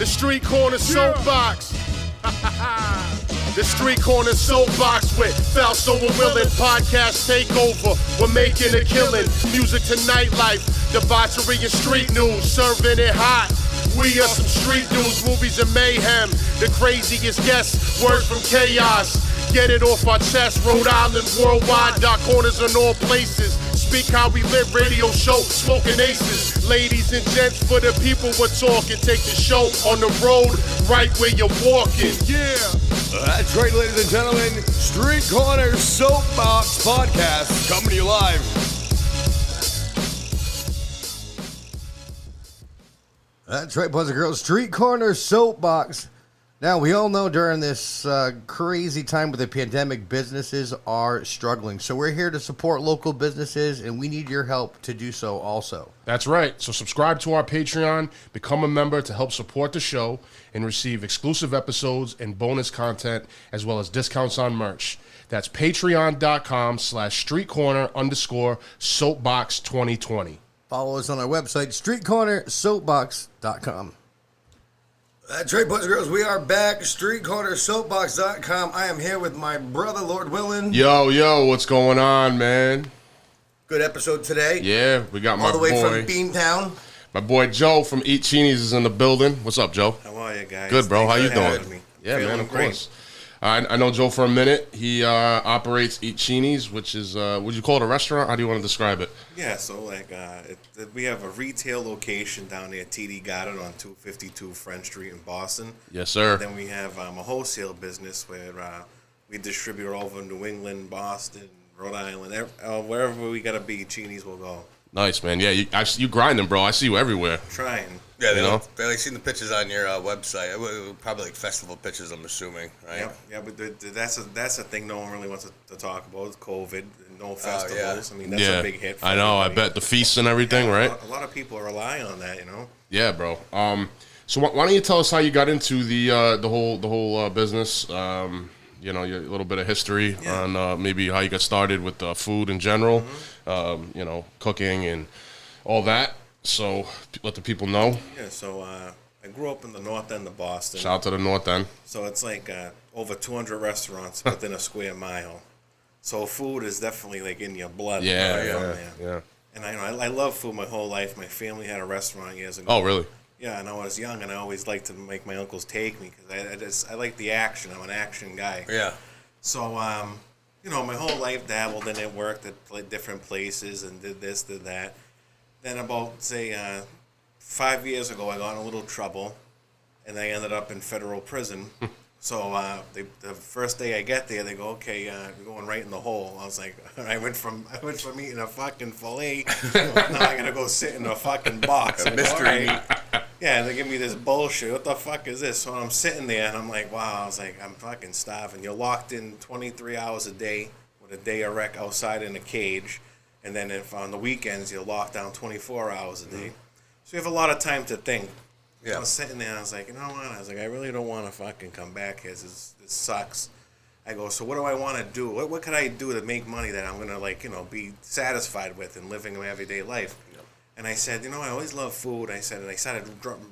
The Street Corner Soapbox. The Street Corner Soapbox with Fausto and Willin. Podcast takeover. We're making a killing. Music to nightlife. Debauchery and street news. Serving it hot. We are some street news, movies and mayhem. The craziest guests, words from chaos. Get it off our chest. Rhode Island, worldwide. Dark corners in all places. Speak how we live, radio show, smoking aces. Ladies and gents, for the people we're talking. Take the show on the road, right where you're walking. Yeah. That's right, ladies and gentlemen. Street Corner Soapbox Podcast coming to you live. That's right, boys and girls. Street Corner Soapbox. Now, we all know during this crazy time with the pandemic, businesses are struggling. So we're here to support local businesses, and we need your help to do so also. That's right. So subscribe to our Patreon, become a member to help support the show, and receive exclusive episodes and bonus content, as well as discounts on merch. That's patreon.com/streetcorner_soapbox2020. Follow us on our website, streetcornersoapbox.com. That's right, boys and girls. We are back, streetcornersoapbox.com. I am here with my brother, Lord Willin. Yo, what's going on, man? Good episode today. Yeah, we got my boy. All the way from Beantown. My boy Joe from Eat Cinis is in the building. What's up, Joe? How are you guys? Good, bro. How you doing? Me. Yeah, Feeling man, of great. course. I know Joe for a minute. He operates Eat Cinis, which is, would you call it a restaurant? How do you want to describe it? Yeah, so we have a retail location down there, TD Garden on 252 French Street in Boston. Yes, sir. And then we have a wholesale business where we distribute all over New England, Boston, Rhode Island, wherever we got to be, Cinis will go. Nice, man. Yeah, you grinding, bro. I see you everywhere. Trying. Yeah, they like seen the pictures on your website. Probably like festival pictures, I'm assuming, right? Yeah, but that's a thing no one really wants to talk about. Is COVID, no festivals. Yeah. I mean, that's a big hit. For I know. everybody. I bet the feasts and everything, right? A lot of people rely on that, you know. Yeah, bro. So why don't you tell us how you got into the whole business? Your little bit of history on maybe how you got started with food in general. Mm-hmm. Cooking and all that. So let the people know. Yeah, so I grew up in the north end of Boston. Shout out to the north end. So it's like over 200 restaurants within a square mile. So food is definitely like in your blood. Yeah. And I love food my whole life. My family had a restaurant years ago. Oh, really? Yeah, and I was young, and I always liked to make my uncles take me because I like the action. I'm an action guy. Yeah. So my whole life dabbled in it, worked at different places, and did this, did that. Then about, say, 5 years ago, I got in a little trouble, and I ended up in federal prison. So the first day I get there, they go, okay, you're going right in the hole. I was like, I went from eating a fucking filet, now I'm going to go sit in a fucking box. A mystery meat. Yeah, they give me this bullshit. What the fuck is this? So I'm sitting there, and I'm like, wow. I was like, I'm fucking starving. You're locked in 23 hours a day with a day of rec outside in a cage. And then if on the weekends, you're locked down 24 hours a day. So you have a lot of time to think. Yeah. I was sitting there, and I was like, you know what? I was like, I really don't want to fucking come back here. This sucks. I go, so what do I want to do? What could I do to make money that I'm going to, be satisfied with and living my everyday life? Yeah. And I said, I always love food. I said, and I started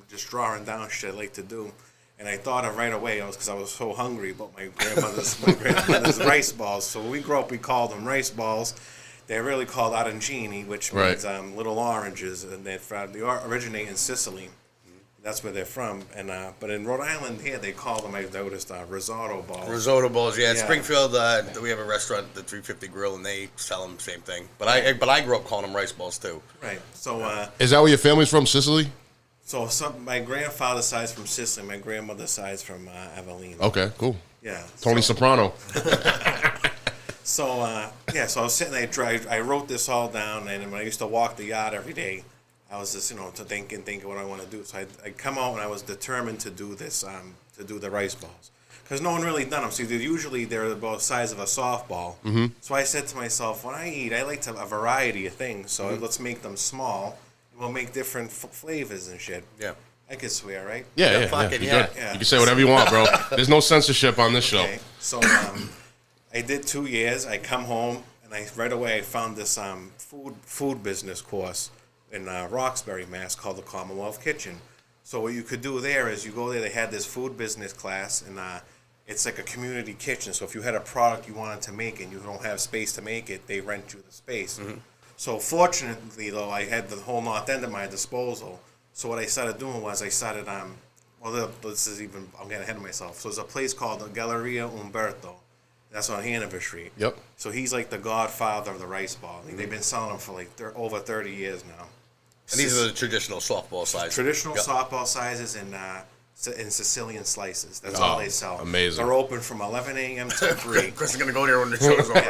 just drawing down shit I like to do. And I thought of right away, because I was so hungry, about my grandmother's rice balls. So when we grew up, we called them rice balls. They're really called Arancinis, which means little oranges, and they originate in Sicily. That's where they're from. And but in Rhode Island here, they call them, I noticed, risotto balls. Risotto balls, yeah. In Springfield, we have a restaurant, the 350 Grill, and they sell them same thing. But I grew up calling them rice balls too. Right. So is that where your family's from, Sicily? So my grandfather's side's from Sicily. My grandmother's side's from Avellino. Okay, cool. Yeah. Tony Soprano. So, so I was sitting there, I wrote this all down, and when I used to walk the yard every day, I was just, thinking what I want to do. So I come out, and I was determined to do this, to do the rice balls. Because no one really done them. See, usually they're about the size of a softball. Mm-hmm. So I said to myself, when I eat, I like to have a variety of things. So let's make them small. We'll make different flavors and shit. Yeah. I can swear, right? Yeah. You can say whatever you want, bro. There's no censorship on this show. So I did 2 years. I come home, and right away I found this food business course in Roxbury, Mass, called the Commonwealth Kitchen. So what you could do there is you go there. They had this food business class, and it's like a community kitchen. So if you had a product you wanted to make and you don't have space to make it, they rent you the space. So fortunately, though, I had the whole north end at my disposal. So what I started doing was this is even, I'm getting ahead of myself. So there's a place called the Galleria Umberto. That's on Hanover Street. Yep. So he's like the godfather of the rice ball. I mean, they've been selling them for like over 30 years now. And these are the traditional softball sizes. Traditional softball sizes and Sicilian slices. That's all they sell. Amazing. They're open from 11 a.m. to 3. Chris is gonna go there when the show's over.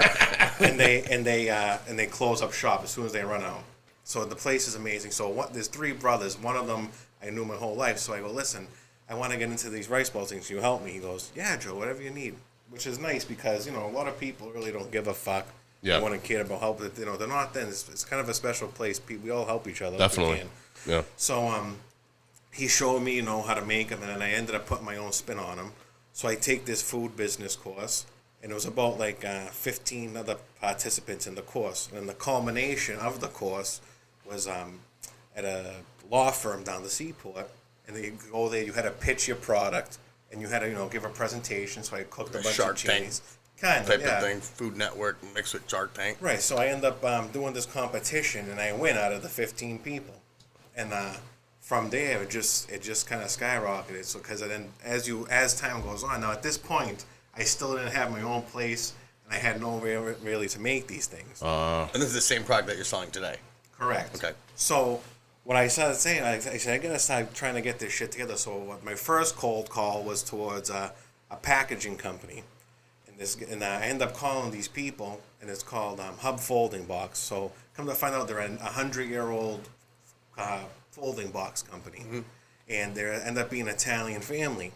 and they close up shop as soon as they run out. So the place is amazing. So there's 3 brothers. One of them I knew my whole life. So I go, listen, I want to get into these rice ball things. Can you help me? He goes, yeah, Joe, whatever you need. Which is nice because, a lot of people really don't give a fuck. Yeah. They want to care about help. They're not then. It's kind of a special place. We all help each other. Definitely. If we can. Yeah. So he showed me, how to make them, and then I ended up putting my own spin on them. So I take this food business course, and it was about 15 other participants in the course. And the culmination of the course was at a law firm down the seaport, and you go there, you had to pitch your product, and you had to, give a presentation. So I cooked a bunch Shark of Tank cheese. Kind type of, yeah. of thing. Food Network mixed with Shark Tank. Right, so I end up doing this competition, and I win out of the 15 people. And from there, it just kind of skyrocketed. So because then, as time goes on, now at this point, I still didn't have my own place, and I had no way really to make these things. And this is the same product that you're selling today. Correct. Okay. So what I started saying, I said, I gotta start trying to get this shit together. So my first cold call was towards a packaging company. And I end up calling these people, and it's called Hub Folding Box. So come to find out, they're a 100-year-old folding box company, and they end up being an Italian family.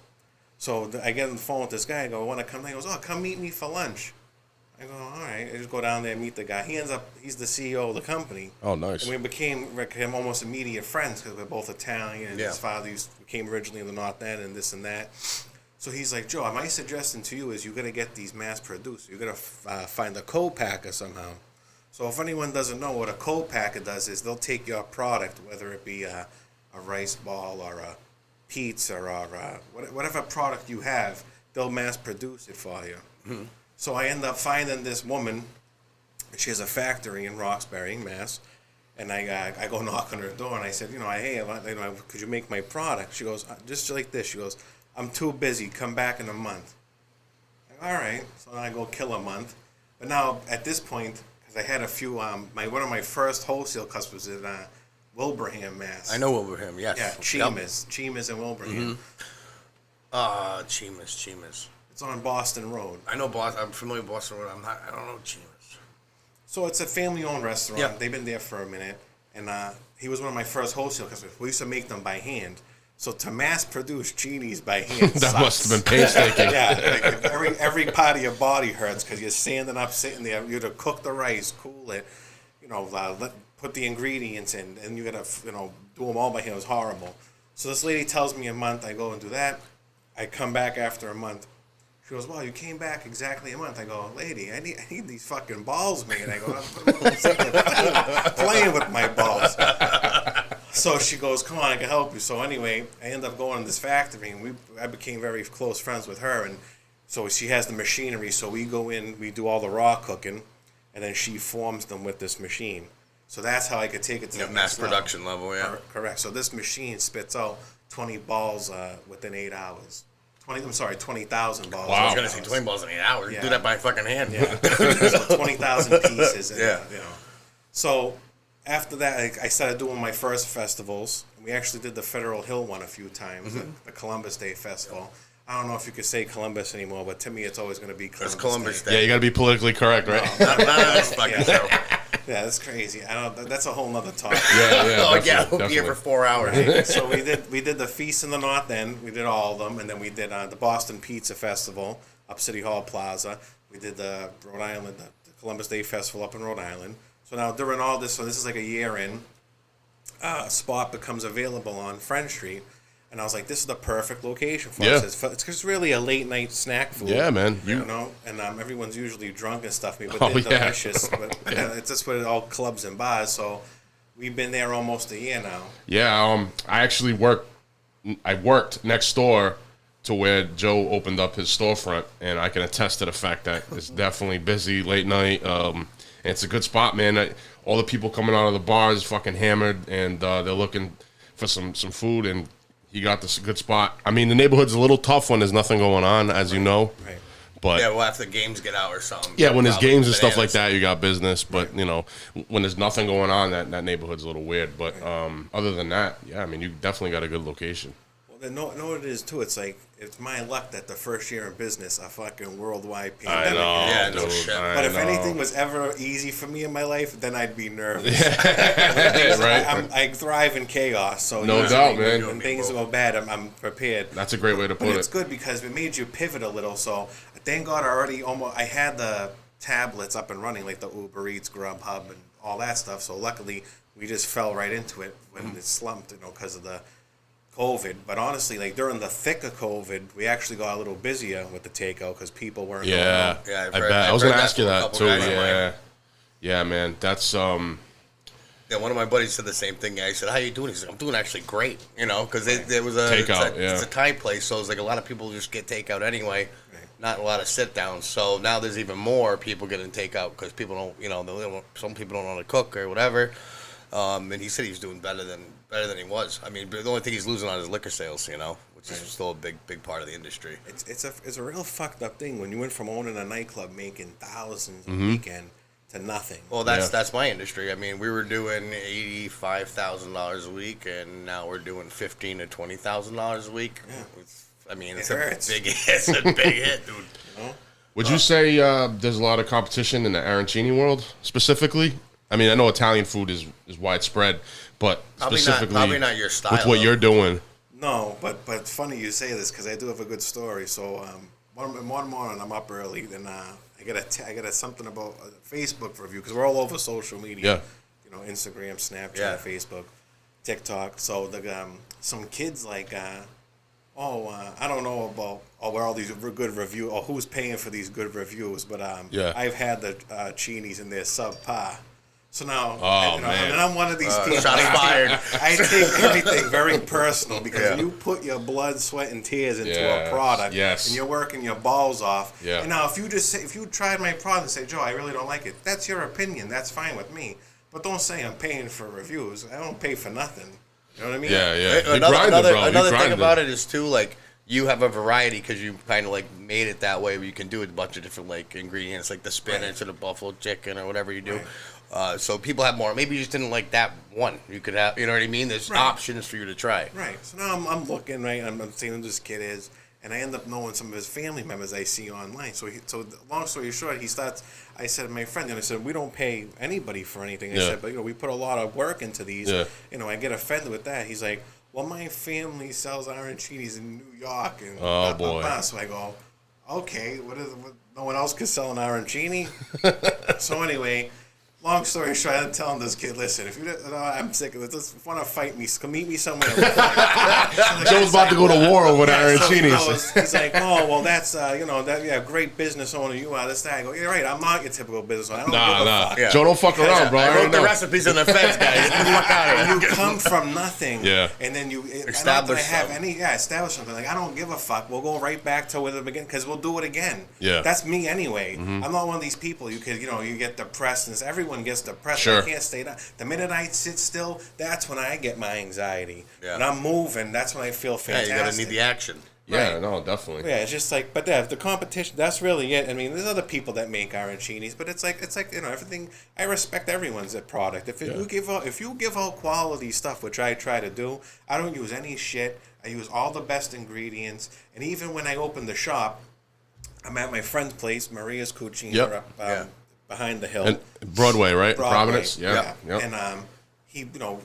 So I get on the phone with this guy. I go, I want to come. He goes, oh, come meet me for lunch. I go, all right. I just go down there and meet the guy. He's the CEO of the company. Oh, nice. And we became almost immediate friends because we're both Italian, and his father came originally in the North End and this and that. So he's like, Joe, my suggestion to you is you got to get these mass produced. You got to find a co-packer somehow. So if anyone doesn't know what a co-packer does is they'll take your product, whether it be a rice ball or a pizza or whatever product you have, they'll mass produce it for you. Mm-hmm. So I end up finding this woman. She has a factory in Roxbury, Mass. And I go knock on her door and I said, hey, could you make my product? She goes, just like this. She goes, I'm too busy. Come back in a month. All right. So then I go kill a month. But now at this point, because I had a few, one of my first wholesale customers in Wilbraham, Mass. I know Wilbraham, yes. Yeah, Chimas and Wilbraham. Chimas. It's on Boston Road. I know Boston. I'm familiar with Boston Road. I don't know Chimas. So it's a family-owned restaurant. Yeah. They've been there for a minute, and he was one of my first wholesale customers. We used to make them by hand. So to mass produce Cinis by hand That sucks. must have been painstaking. Yeah, like every part of your body hurts because you're standing up, sitting there. You got to cook the rice, cool it, put the ingredients in, and you got to do them all by hand. It was horrible. So this lady tells me a month. I go and do that. I come back after a month. She goes, well, you came back exactly a month. I go, lady, I need these fucking balls made. I go, I'm playing with my balls. So she goes, come on, I can help you. So anyway, I end up going to this factory, and I became very close friends with her. And so she has the machinery. So we go in, we do all the raw cooking, and then she forms them with this machine. So that's how I could take it to the mass production level, yeah. Correct. So this machine spits out 20 balls within 8 hours. 20,000 balls. Wow. I was going to say 20 balls in 8 hours. Yeah. Do that by fucking hand. Yeah. So 20,000 pieces. And, yeah. So after that, I started doing my first festivals. We actually did the Federal Hill one a few times, the Columbus Day Festival. I don't know if you could say Columbus anymore, but to me, it's always going to be Columbus Day. Yeah, you got to be politically correct, right? No, not on this fucking show. Yeah, that's crazy. That's a whole nother talk. We'll be here for 4 hours. Right. So we did the feast in the North End. We did all of them, and then we did the Boston Pizza Festival up City Hall Plaza. We did the Rhode Island, the Columbus Day Festival up in Rhode Island. So now during all this, so this is like a year in, a spot becomes available on Friend Street. And I was like, this is the perfect location for us. It's really a late night snack food. Yeah, man. And everyone's usually drunk and stuff, but they're delicious. But it's just what it all clubs and bars. So we've been there almost a year now. Yeah, I actually work I worked next door to where Joe opened up his storefront, and I can attest to the fact that it's definitely busy late night. And it's a good spot, man. All the people coming out of the bars fucking hammered, and they're looking for some food, and he got this good spot. I mean, the neighborhood's a little tough when there's nothing going on, as you know. Right. But Yeah, well, after the games get out or something. yeah, when there's games and stuff bananas. like that, you got business. But you know, when there's nothing going on, that neighborhood's a little weird. But other than that, yeah, I mean, you definitely got a good location. Well, then know what it is too. It's like it's my luck that the first year in business, a fucking worldwide pandemic. I know, Yeah, no dude. shit. But if I know. anything was ever easy for me in my life, then I'd be nervous. Right. I thrive in chaos. So No you know, doubt, when, man. When things go bad, I'm prepared. That's a great way to But put it's it. good because it made you pivot a little. So thank God I had the tablets up and running, like the Uber Eats, Grubhub, and all that stuff. So luckily, we just fell right into it when it slumped, because of the COVID. But honestly, like during the thick of COVID, we actually got a little busier with the takeout because people weren't going Yeah, out. Yeah, I've I heard- bet. I I've was heard gonna that ask you from a that couple too. guys of Yeah, yeah, man. That's Yeah, one of my buddies said the same thing. I said, "How you doing?" He said, "I'm doing actually great." Because there was Takeout, it's a Thai place, so it's like a lot of people just get takeout anyway. Right. Not a lot of sit downs. So now there's even more people getting takeout because people don't, some people don't know how to cook or whatever. And he said he's doing better than he was. I mean, but the only thing he's losing on is liquor sales, which is still a big part of the industry. It's a real fucked up thing when you went from owning a nightclub making thousands a Mm-hmm. weekend to nothing. Well, that's my industry. I mean, we were doing $85,000 a week, and now we're doing $15,000 to $20,000 a week. Yeah. It's hurts. a big hit, dude. Would you say there's a lot of competition in the arancini world specifically? I mean, I know Italian food is widespread, but specifically probably not your style. with what you're doing. No, but it's funny you say this because I do have a good story. So one morning I'm up early, then I get something about a Facebook review because we're all over social media. Yeah. Instagram, Snapchat, Yeah. Facebook, TikTok. So some kids like, I don't know about where all these good reviews or who's paying for these good reviews, but Yeah. I've had the Cinis and they're subpar. So now, man. and I'm one of these people. shots fired. I take everything very personal because when you put your blood, sweat, and tears into Yes, a product, yes. and you're working your balls off. Yeah. And now, if you tried my product and say, Joe, I really don't like it, that's your opinion. That's fine with me. But don't say I'm paying for reviews. I don't pay for nothing. You know what I mean? Yeah. You Another grinded, bro. You thing grinded. about it is too, like, you have a variety because you kind of like made it that way where you can do a bunch of different like ingredients, like the spinach or the buffalo chicken or whatever you do. So people have more. Maybe you just didn't like that one. You could have, you know what I mean? There's options for you to try. Right. So now I'm looking, right? I'm seeing who this kid is, and I end up knowing some of his family members I see online. So long story short, I said, my friend, and I said, we don't pay anybody for anything. I said, but we put a lot of work into these. Yeah. I get offended with that. He's like, well, my family sells arancinis in New York, and Oh, blah, blah, boy. blah. So I go, okay, what no one else can sell an arancini? So anyway, long story short, I'm telling this kid, listen, if I'm sick of this, just want to fight me, come meet me somewhere. Joe's about to go to war over the arancinis. So he's like, oh, well, that's, great business owner you are, this, that. I go, you're right, I'm not your typical business owner. I don't give a fuck. Yeah. Joe, don't fuck around, bro. I already wrote the know. recipes in the fence, guys. Get the fuck out of You here. come from nothing, Yeah. and then you Establish establish something. Like I don't give a fuck. We'll go right back to where the beginning because we'll do it again. Yeah. That's me anyway. I'm not one of these people. You get depressed, and everyone gets depressed. Sure. I can't stay down. The minute I sit still, that's when I get my anxiety. Yeah. When I'm moving, that's when I feel Yeah, fantastic. you gotta need the action. Yeah, Right. no, definitely. Yeah, it's just like, but yeah, the competition, that's really it. I mean, there's other people that make arancinis, but it's like everything. I respect everyone's product. If you give out quality stuff, which I try to do, I don't use any shit. I use all the best ingredients, and even when I open the shop, I'm at my friend's place, Maria's Cucina, Yep. up behind the hill. And Broadway, right? Broadway. Providence. Yeah. Yep. And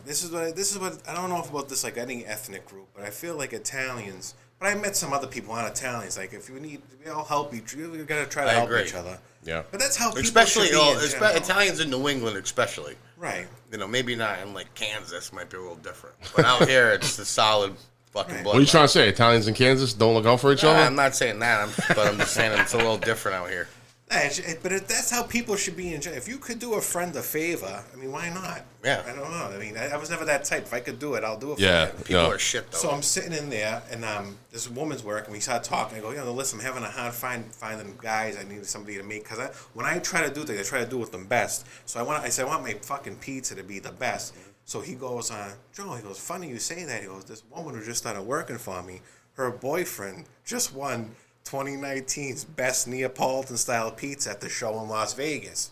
this is what I don't know about this like any ethnic group, but I feel like Italians. But I met some other people on Italians. Like if we all help each. We gotta try to help agree. each other. Yeah. But that's how people Especially should be in general. Italians in New England, especially. Right. Maybe not in like Kansas, might be a little different. But out here, it's a solid fucking Right. blood. What are you trying to say? Italians in Kansas don't look out for each other? I'm not saying that, but I'm just saying it's a little different out here. That's how people should be in general. If you could do a friend a favor, I mean, why not? Yeah. I don't know. I mean, I was never that type. If I could do it, I'll do it for Yeah. them. People are shit, though. So I'm sitting in there, and this woman's working. We start talking. I go, listen, I'm having a hard finding guys. I need somebody to make, because when I try to do things, I try to do with them best. So I said, I want my fucking pizza to be the best. So he goes, Joe, he goes, funny you say that. He goes, this woman who just started working for me, her boyfriend just won 2019's best Neapolitan style pizza at the show in Las Vegas.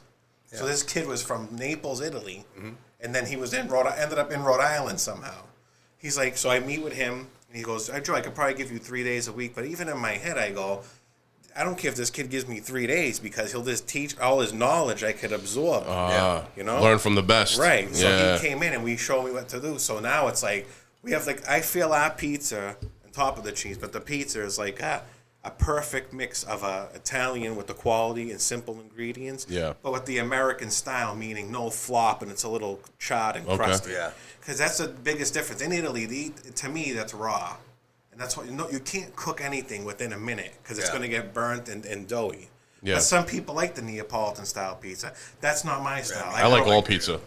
Yeah. So this kid was from Naples, Italy, and then he was ended up in Rhode Island somehow. He's like, so I meet with him, and he goes, Joe, I could probably give you 3 days a week, but even in my head, I go, I don't care if this kid gives me 3 days, because he'll just teach all his knowledge I could absorb. Learn from the best. Right. So he came in and we showed me what to do. So now it's like we have I feel our pizza on top of the cheese, but the pizza is like a perfect mix of Italian with the quality and simple ingredients. Yeah. But with the American style, meaning no flop and it's a little charred and crusty. Yeah. Because that's the biggest difference. In Italy, to me, that's raw. And that's why you can't cook anything within a minute, because it's going to get burnt and doughy. Yeah. But some people like the Neapolitan style pizza. That's not my style. I like all pizza.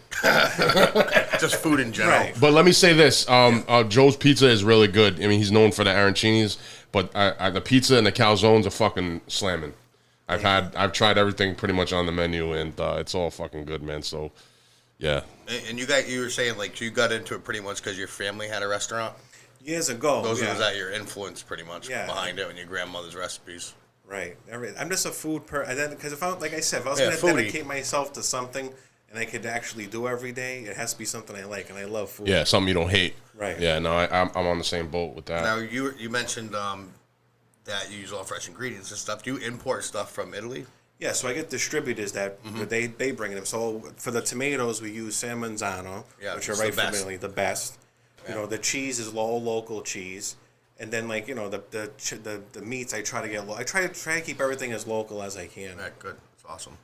Just food in general. Right. But let me say this: Joe's Pizza is really good. I mean, he's known for the Arancinis, but the pizza and the calzones are fucking slamming. I've tried everything pretty much on the menu, and it's all fucking good, man. So, yeah. And you were saying you got into it pretty much because your family had a restaurant. Years ago. Was that your influence pretty much behind it, and your grandmother's recipes? Right. I'm just a food person. Because if I was going to dedicate myself to something and I could actually do every day, it has to be something I like, and I love food. Yeah, something you don't hate. Right. Yeah, no, I'm on the same boat with that. Now, you mentioned that you use all fresh ingredients and stuff. Do you import stuff from Italy? Yeah, so I get distributors that they bring them. So for the tomatoes, we use San Manzano, which are right from Italy, the best. Yeah. The cheese is local cheese. And then, the meats, I try to get. I try to keep everything as local as I can. Right, good. That's awesome.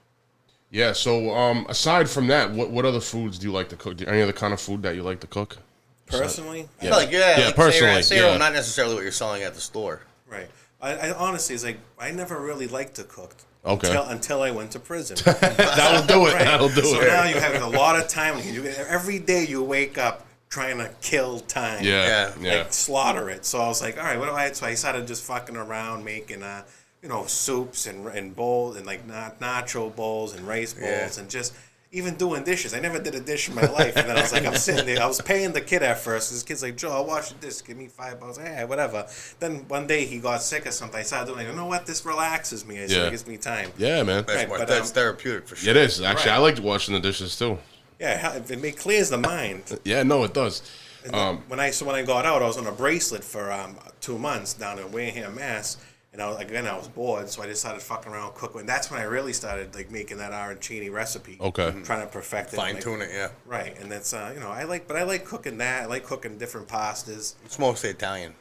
Yeah. So, aside from that, what other foods do you like to cook? Any other kind of food that you like to cook? Personally, personally, not necessarily what you're selling at the store. Right. I honestly, it's I never really liked to cook. Okay. Until I went to prison. That'll do it. Right. That'll do it. So now you have a lot of time. Every day you wake up trying to kill time. Yeah. Slaughter it. So I was like, all right, what do I? So I started just fucking around making, soups and bowls and nacho bowls and rice bowls and just even doing dishes. I never did a dish in my life. And then I was I'm sitting there. I was paying the kid at first. This kid's like, Joe, I'll wash the dish. Give me $5. Hey, whatever. Then one day he got sick or something. I started doing, you know what? This relaxes me. It gives me time. Yeah, man. That's therapeutic for sure. It is. Actually, I like washing the dishes too. Yeah, it clears the mind. Yeah, no, it does. When I got out, I was on a bracelet for 2 months down in Wareham, Mass. And I was bored, so I just started fucking around cooking. And that's when I really started making that arancini recipe. Okay. Trying to perfect it. Fine tune it, yeah. Right, and that's I like cooking that. I like cooking different pastas. It's mostly Italian.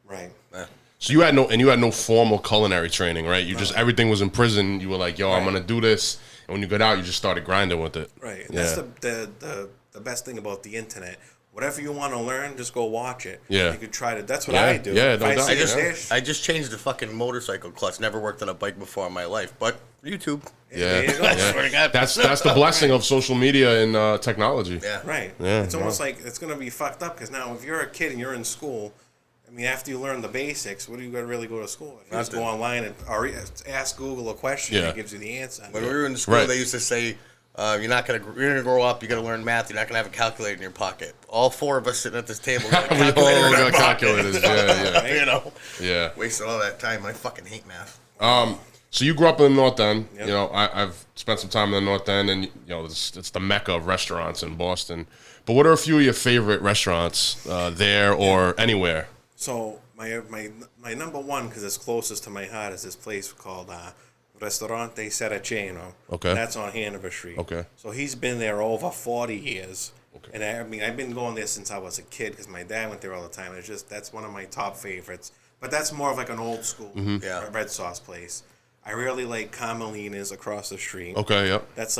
Right. Yeah. So you had no formal culinary training, right? You just everything was in prison. You were like, yo, I'm gonna do this. And when you got out, you just started grinding with it. Right. And that's the best thing about the internet. Whatever you want to learn, just go watch it. Yeah. You could try to. That's what I do. Yeah, I just changed the fucking motorcycle clutch. Never worked on a bike before in my life, but YouTube. Yeah. That's the blessing of social media and technology. Yeah. Right. Yeah. It's almost like it's going to be fucked up, because now if you're a kid and you're in school, I mean, after you learn the basics, what are you going to really go to school? If you just go online or ask Google a question, and it gives you the answer. When we were in school, they used to say, you're gonna grow up. You're gonna learn math. You're not gonna have a calculator in your pocket. All four of us sitting at this table got a calculator in our calculators. Yeah. Yeah. Wasted all that time. I fucking hate math. So you grew up in the North End. Yep. I've spent some time in the North End, and it's the mecca of restaurants in Boston. But what are a few of your favorite restaurants there or anywhere? So my number one, because it's closest to my heart, is this place called Ristorante Saraceno. Okay. That's on Hanover Street. Okay. So he's been there over 40 years. Okay. And I've been going there since I was a kid, because my dad went there all the time. That's one of my top favorites. But that's more of an old school red sauce place. I really like Carmelina's across the street. Okay, yep. That's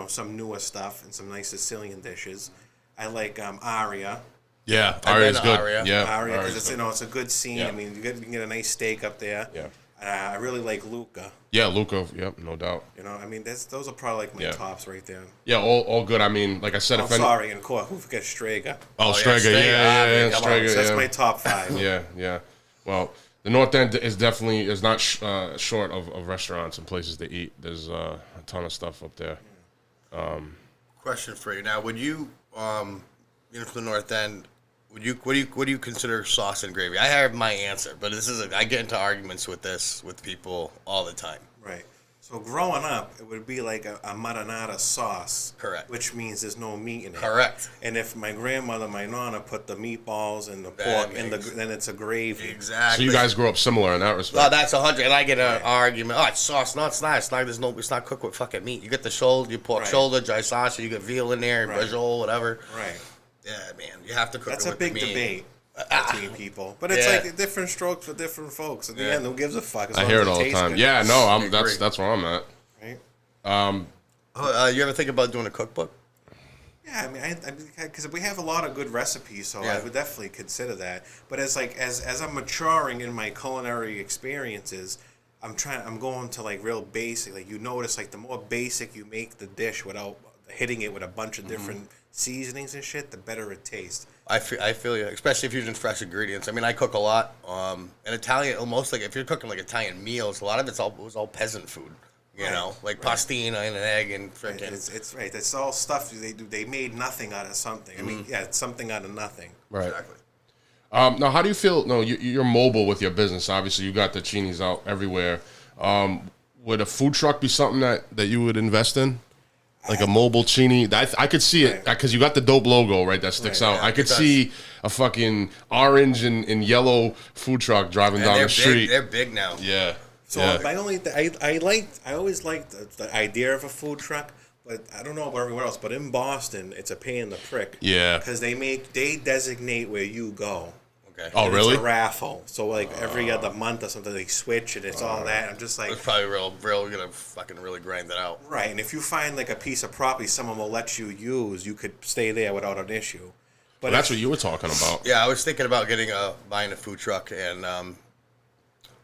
some newer stuff and some nice Sicilian dishes. I like Aria. Yeah, Aria's good. Aria. Yeah, Aria, because it's a good scene. Yeah. I mean, you can get a nice steak up there. Yeah. I really like Luca. Yeah, Luca. Yep, no doubt. You know, I mean, those are probably like my tops right there. Yeah, all good. I mean, like I said, I'm sorry, and who forgets Strega? Strega, yeah, Strega. So that's my top 5. Yeah. Well, the North End is definitely not short of restaurants and places to eat. There's a ton of stuff up there. Question for you now: would you, from the North End, what do you consider sauce and gravy? I have my answer, but I get into arguments with people all the time. Right. So growing up, it would be like a marinara sauce. Correct. Which means there's no meat in it. Correct. And if my grandmother, my nonna, put the meatballs and the pork then it's a gravy. Exactly. So you guys grew up similar in that respect. Well, that's 100. And I get an argument. Oh, it's sauce. No, it's not. It's not cooked with fucking meat. You get the shoulder, you pork shoulder, dry sausage. You get veal in there, brajol, whatever. Right. Yeah, man. You have to cook That's it a with big the meat. debate between people, but it's like different strokes for different folks. In the end, who gives a fuck? As I long hear as it all the tastes time. good. Yeah, no, I agree. that's where I'm at. Right. You ever think about doing a cookbook? Yeah, I mean, because we have a lot of good recipes, so I would definitely consider that. But as I'm maturing in my culinary experiences, I'm going to like real basic. Like you notice, like the more basic you make the dish without hitting it with a bunch of different seasonings and shit, the better it tastes. I feel you, especially if you're using fresh ingredients. I mean, I cook a lot. And Italian, almost like if you're cooking like Italian meals, a lot of it was all peasant food. You know, like pastina and an egg and freaking. It's right. That's all stuff they do. They made nothing out of something. I mean, it's something out of nothing. Right. Exactly. Now, how do you feel? No, you're mobile with your business. Obviously, you got the Cinis out everywhere. Would a food truck be something that you would invest in? Like a mobile Cini? I could see it because you got the dope logo, right? That sticks out. Yeah, I could see a fucking orange and yellow food truck driving down the street. They're big now. Yeah. So my only I always liked the idea of a food truck, but I don't know about everywhere else. But in Boston, it's a pain in the prick. Yeah. Because they designate where you go. Okay. Oh, And really? It's a raffle. So like every other month or something, they switch and it's all that. I'm just like, It's probably real gonna fucking really grind it out. right. And if you find like a piece of property someone will let you use, you could stay there without an issue. But That's what you were talking about. Yeah, I was thinking about buying a food truck and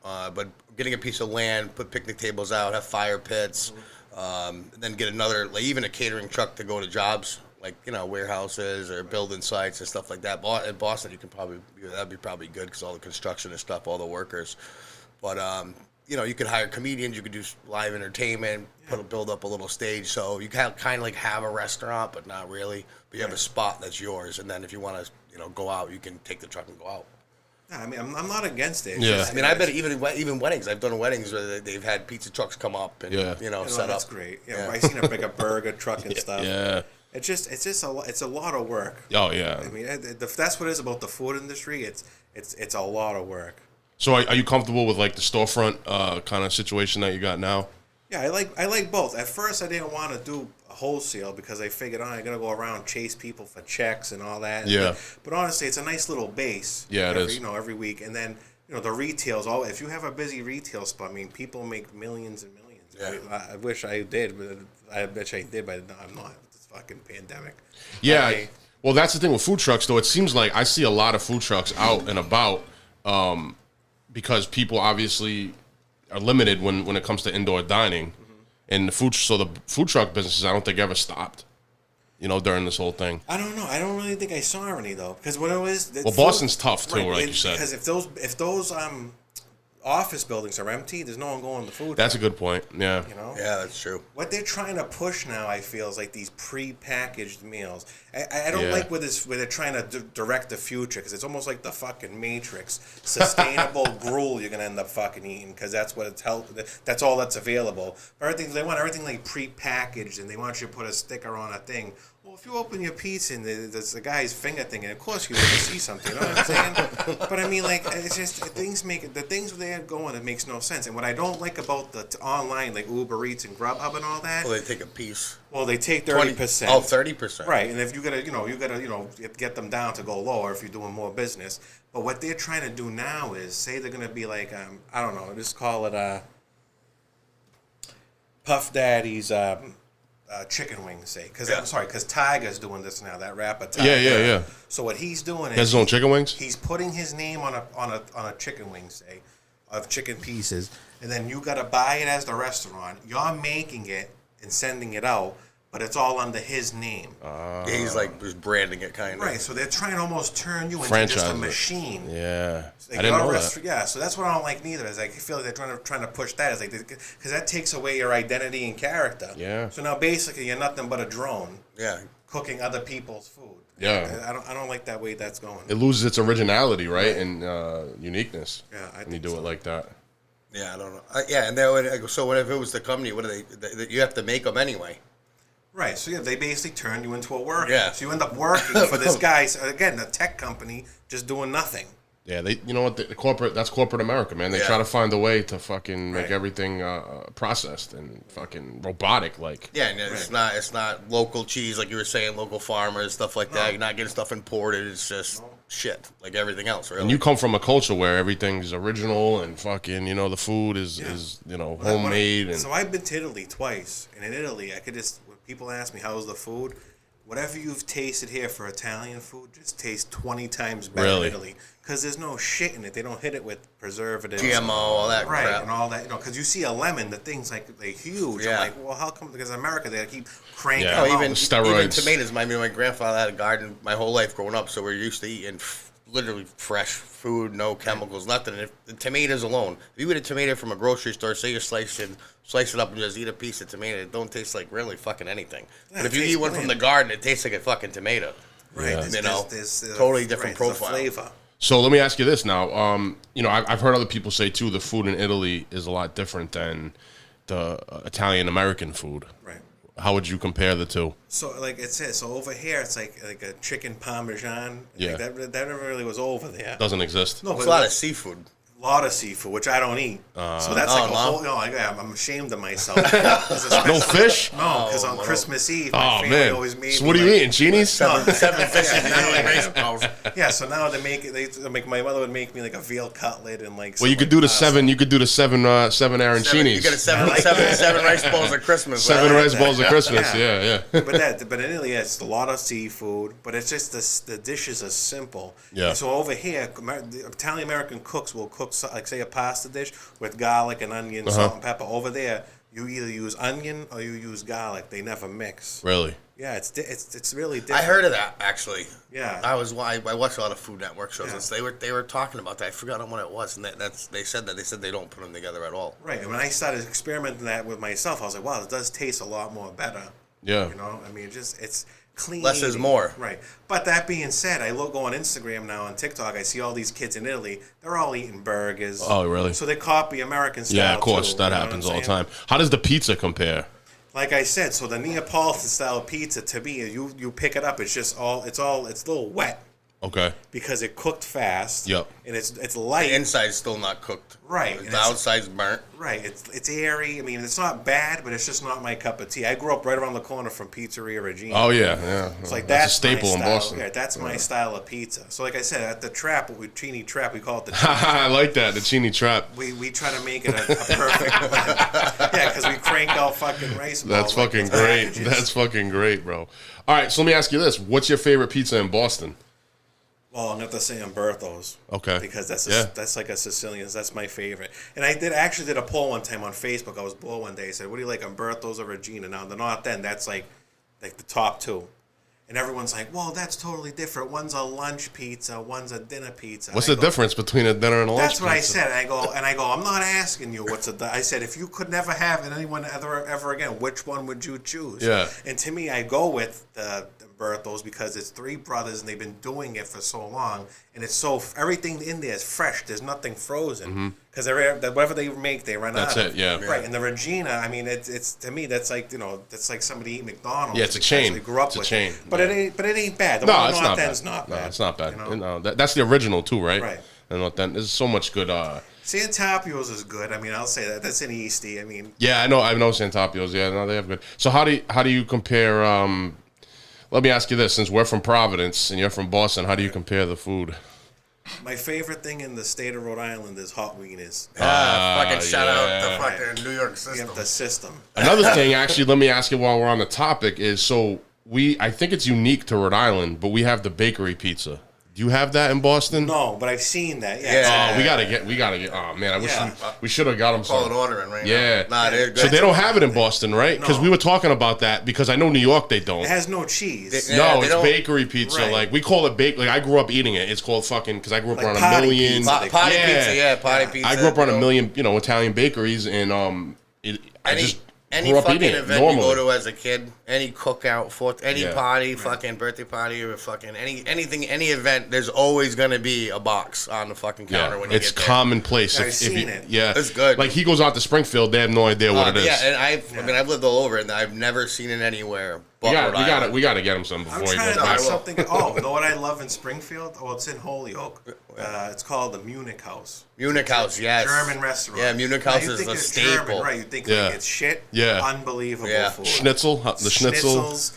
but getting a piece of land, put picnic tables out, have fire pits, then get another, like even a catering truck to go to jobs, like, warehouses or building sites and stuff like that. In Boston, that'd be probably good because all the construction and stuff, all the workers. But, you could hire comedians, you could do live entertainment, build up a little stage. So you kind of like have a restaurant, but not really. But you have a spot that's yours. And then if you want to, go out, you can take the truck and go out. I mean, I'm not against it. It's Yeah. just- I mean, I bet even weddings. I've done weddings where they've had pizza trucks come up and set that's up. great. Yeah, I seen a burger truck and stuff. Yeah. It's just it's a lot of work. Oh, yeah. I mean, that's what it is about the food industry. It's a lot of work. So are you comfortable with like the storefront kind of situation that you got now? Yeah, I like both. At first, I didn't want to do wholesale because I figured, I'm gonna go around chase people for checks and all that. Yeah. But honestly, it's a nice little base. Yeah, it is. Every week, and then the retail's all. If you have a busy retail spot, I mean, people make millions and millions. Yeah. I wish I did, but I bet you I did, but I'm not. It's fucking pandemic. Yeah. Well, that's the thing with food trucks, though. It seems like I see a lot of food trucks out and about because people obviously are limited when it comes to indoor dining. And the food truck businesses, I don't think ever stopped, during this whole thing. I don't know. I don't really think I saw any though, because what it was. Well, Boston's tough too, like you said. Because if those office buildings are empty, there's no one going to food. That's a good point. Yeah. Yeah, that's true. What they're trying to push now, I feel, is like these pre-packaged meals. I don't like where they're trying to direct the future, because it's almost like the fucking Matrix. Sustainable gruel you're gonna end up fucking eating, because that's what it's that's all that's available. But they want everything like pre-packaged, and they want you to put a sticker on a thing. Well, if you open your pizza and there's a guy's finger thing, and of course you're gonna see something. You know what I'm saying? But I mean, like, it's just the things they're going, it makes no sense. And what I don't like about the online, like Uber Eats and Grubhub and all that. Well, they take a piece. Well, they take 30%. Oh, 30%. Right, and if you gotta get them down to go lower if you're doing more business. But what they're trying to do now is say they're gonna be like I don't know, just call it Puff Daddy's chicken wings, say, because Tiger's doing this now. That rapper Tiger. Yeah. So what he's doing He has is his own chicken wings? he's putting his name on a chicken wing, say. of chicken pieces, and then you got to buy it as the restaurant. You're making it and sending it out, but it's all under his name. Yeah, he's like just branding it kind of. Right, so they're trying to almost turn you into Franchise just a it. machine. Yeah, Like I didn't your know that. Yeah, so that's what I don't like neither. Is like I feel like they're trying to push that. Is like because that takes away your identity and character. Yeah. So now basically you're nothing but a drone. Yeah. Cooking other people's food. Yeah. I don't like that way that's going. It loses its originality, right, and uniqueness. Yeah, I when you think do so. it like that. Yeah, I don't know. Yeah, and then so what if it was the company? What do they? You have to make them anyway. Right, so yeah, they basically turn you into a worker. Yeah. So you end up working for this guy, again, a tech company, just doing nothing. Yeah, you know what? The corporate, that's corporate America, man. They Yeah. try to find a way to fucking make Right. everything processed and fucking robotic, like. Yeah, and it's not local cheese like you were saying, local farmers, stuff like that. No. You're not getting stuff imported. It's just shit like everything else, really. And you come from a culture where everything's original and fucking, you know, the food is homemade and. So I've been to Italy twice, and in Italy, I could just, when people ask me how's the food, whatever you've tasted here for Italian food just tastes 20 times better Really? in Italy. Because there's no shit in it. They don't hit it with preservatives. GMO, all that Right, crap. and all that. Because you see a lemon, the thing's like they're huge. Yeah. I'm like, well, how come? Because in America, they keep cranking Yeah. them Oh, out. even Steroids. tomatoes. My grandfather had a garden my whole life growing up, so we're used to eating literally fresh food, no chemicals, nothing. And if the tomatoes alone, if you eat a tomato from a grocery store, say you slice it up and just eat a piece of tomato, it don't taste like really fucking anything. Yeah, but if it you eat tastes one from the bland. garden, it tastes like a fucking tomato. Right, Yeah. there's Totally different there's a profile. flavor. So let me ask you this now. You know, I've heard other people say too, the food in Italy is a lot different than the Italian American food. Right. How would you compare the two? So like it says, so over here it's like a chicken parmesan. Yeah. Like that never really was over there. Doesn't exist. No, It's but a lot of seafood. lot of seafood, which I don't eat. So that's Oh, like a no? whole. No, I'm ashamed of myself. 'Cause No especially- fish? No, because on Christmas Eve, my Oh family man. always made So me what are you like- eating? Genies? No, Seven fishes yeah, now, now, race balls. yeah, so now they make my mother would make me like a veal cutlet and like. Well, you could do the seven. You could do the seven Arancinis. You get I like that. seven rice bowls at Christmas. Seven I like rice that. bowls of Christmas. Yeah. Yeah. But in Italy, it's a lot of seafood, but it's just the dishes are simple. Yeah. And so over here, the Italian American cooks will cook like say a pasta dish with garlic and onion, salt and pepper. Over there, you either use onion or you use garlic. They never mix. Really? Yeah, it's really different. I heard of that actually. Yeah. I watched a lot of Food Network shows. Yeah. And they were talking about that. I forgot what it was, and they said they don't put them together at all. Right. And when I started experimenting that with myself, I was like, wow, it does taste a lot more better. Yeah. You know, I mean, it's clean. Less is more. Right. But that being said, I go on Instagram now on TikTok. I see all these kids in Italy. They're all eating burgers. Oh, really? So they copy American style. Yeah, of course. too, That you know what happens I'm all the saying? time. How does the pizza compare? Like I said, so the Neapolitan style pizza to me, you pick it up. It's just it's a little wet Okay. because it cooked fast. Yep. And it's light. The inside's still not cooked. Right, and The it's- outside's burnt. Right, it's airy. I mean, it's not bad, but it's just not my cup of tea. I grew up right around the corner from Pizzeria Regina. Oh yeah. It's like that's that's a staple my in style. Boston. Yeah, that's my style of pizza. So, like I said, at the trap, Chini Trap, we call it the. I like that, the Chini trap. we try to make it a perfect blend. Yeah, because we crank out fucking rice balls. That's like fucking those great. packages. That's fucking great, bro. All right, so let me ask you this: what's your favorite pizza in Boston? Well, I'm gonna have to say Umberto's. Okay. Because Yeah. that's like a Sicilian's. That's my favorite. And I actually did a poll one time on Facebook. I was bored one day. I said, "What do you like, Umberto's or Regina?" Now the North End, that's like the top two. And everyone's like, "Well, that's totally different. One's a lunch pizza. One's a dinner pizza." What's And the I go, difference between a dinner and a lunch That's what I pizza? said. And I go, I'm not asking you what's I said, if you could never have anyone ever again, which one would you choose? Yeah. And to me, I go with the Umberto's because it's three brothers and they've been doing it for so long, and it's everything in there is fresh. There's nothing frozen because whatever they make, they run That's out. it, yeah. Right. And the Regina, I mean, it's to me that's like that's like somebody eating McDonald's. Yeah, it's a because chain. they grew up It's a with chain, it. But yeah. it ain't bad. The No, one it's in not North bad. End's not No, bad. it's not bad. You know? No, that's the original too, right? Right. And North End, there's so much good. Santapio's is good. I mean, I'll say that. That's in Eastie. I mean, Yeah, I know Santapio's. Yeah, no, they have good. So how do you compare? Let me ask you this: since we're from Providence and you're from Boston, how do you compare the food? my favorite thing in the state of Rhode Island is hot wieners. Fucking shout out yeah. the fucking New York We system. have the system. Another thing, actually, let me ask you while we're on the topic is I think it's unique to Rhode Island, but we have the bakery pizza. Do you have that in Boston? No, but I've seen that. Yeah. Yeah. Oh, we gotta get. Oh man, I wish we should have got them Call some. it ordering right Yeah. now. Nah, they're good. So they don't have it in Boston, right? Because No. we were talking about that because I know New York they don't. It has no cheese. Yeah, No, they it's don't- bakery pizza. Right. Like we call it bake. Like I grew up eating it. It's called fucking because I grew up Like around a potty million. pizza. Potty Yeah. pizza, yeah, potty pizza. I grew up around you a know. million, Italian bakeries, and I just Any grew up fucking eating it event normally. you go to as a kid, any cookout, any Yeah. party, fucking birthday party, or fucking anything, any event, there's always gonna be a box on the fucking counter when you it's get there. commonplace. Yeah, I've seen it. Yeah, It's good. Like he goes out to Springfield, they have no idea what it is. Yeah, and I've lived all over it, and I've never seen it anywhere. But we got to get him some I'm before he trying goes to back. do something. Oh, you know what I love in Springfield? Oh, it's in Holyoke. It's called the Munich House. Munich House, yes. German restaurant. Yeah, Munich Now, House you is think a it's staple. German, right? You think Yeah. like it's shit. Yeah. Unbelievable Yeah. food. Schnitzel, the schnitzel, Schnitzels,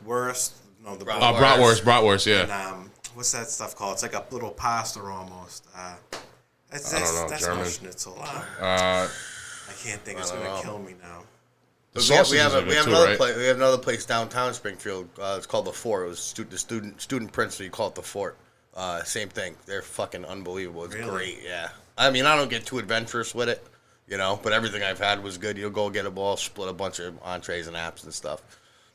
wurst. No, the bratwurst, yeah. and what's that stuff called? It's like a little pasta almost. That's, I don't know, that's German. no schnitzel. I I can't think. It's gonna kill me now. The We have, sausages are we good have too, another right? place. We have another place downtown Springfield. It's called the Fort. It was the student prince, so you call it the Fort. Same thing. They're fucking unbelievable. It's Really? great. Yeah. I mean, I don't get too adventurous with it, but everything I've had was good. You'll go get a ball, split a bunch of entrees and apps and stuff.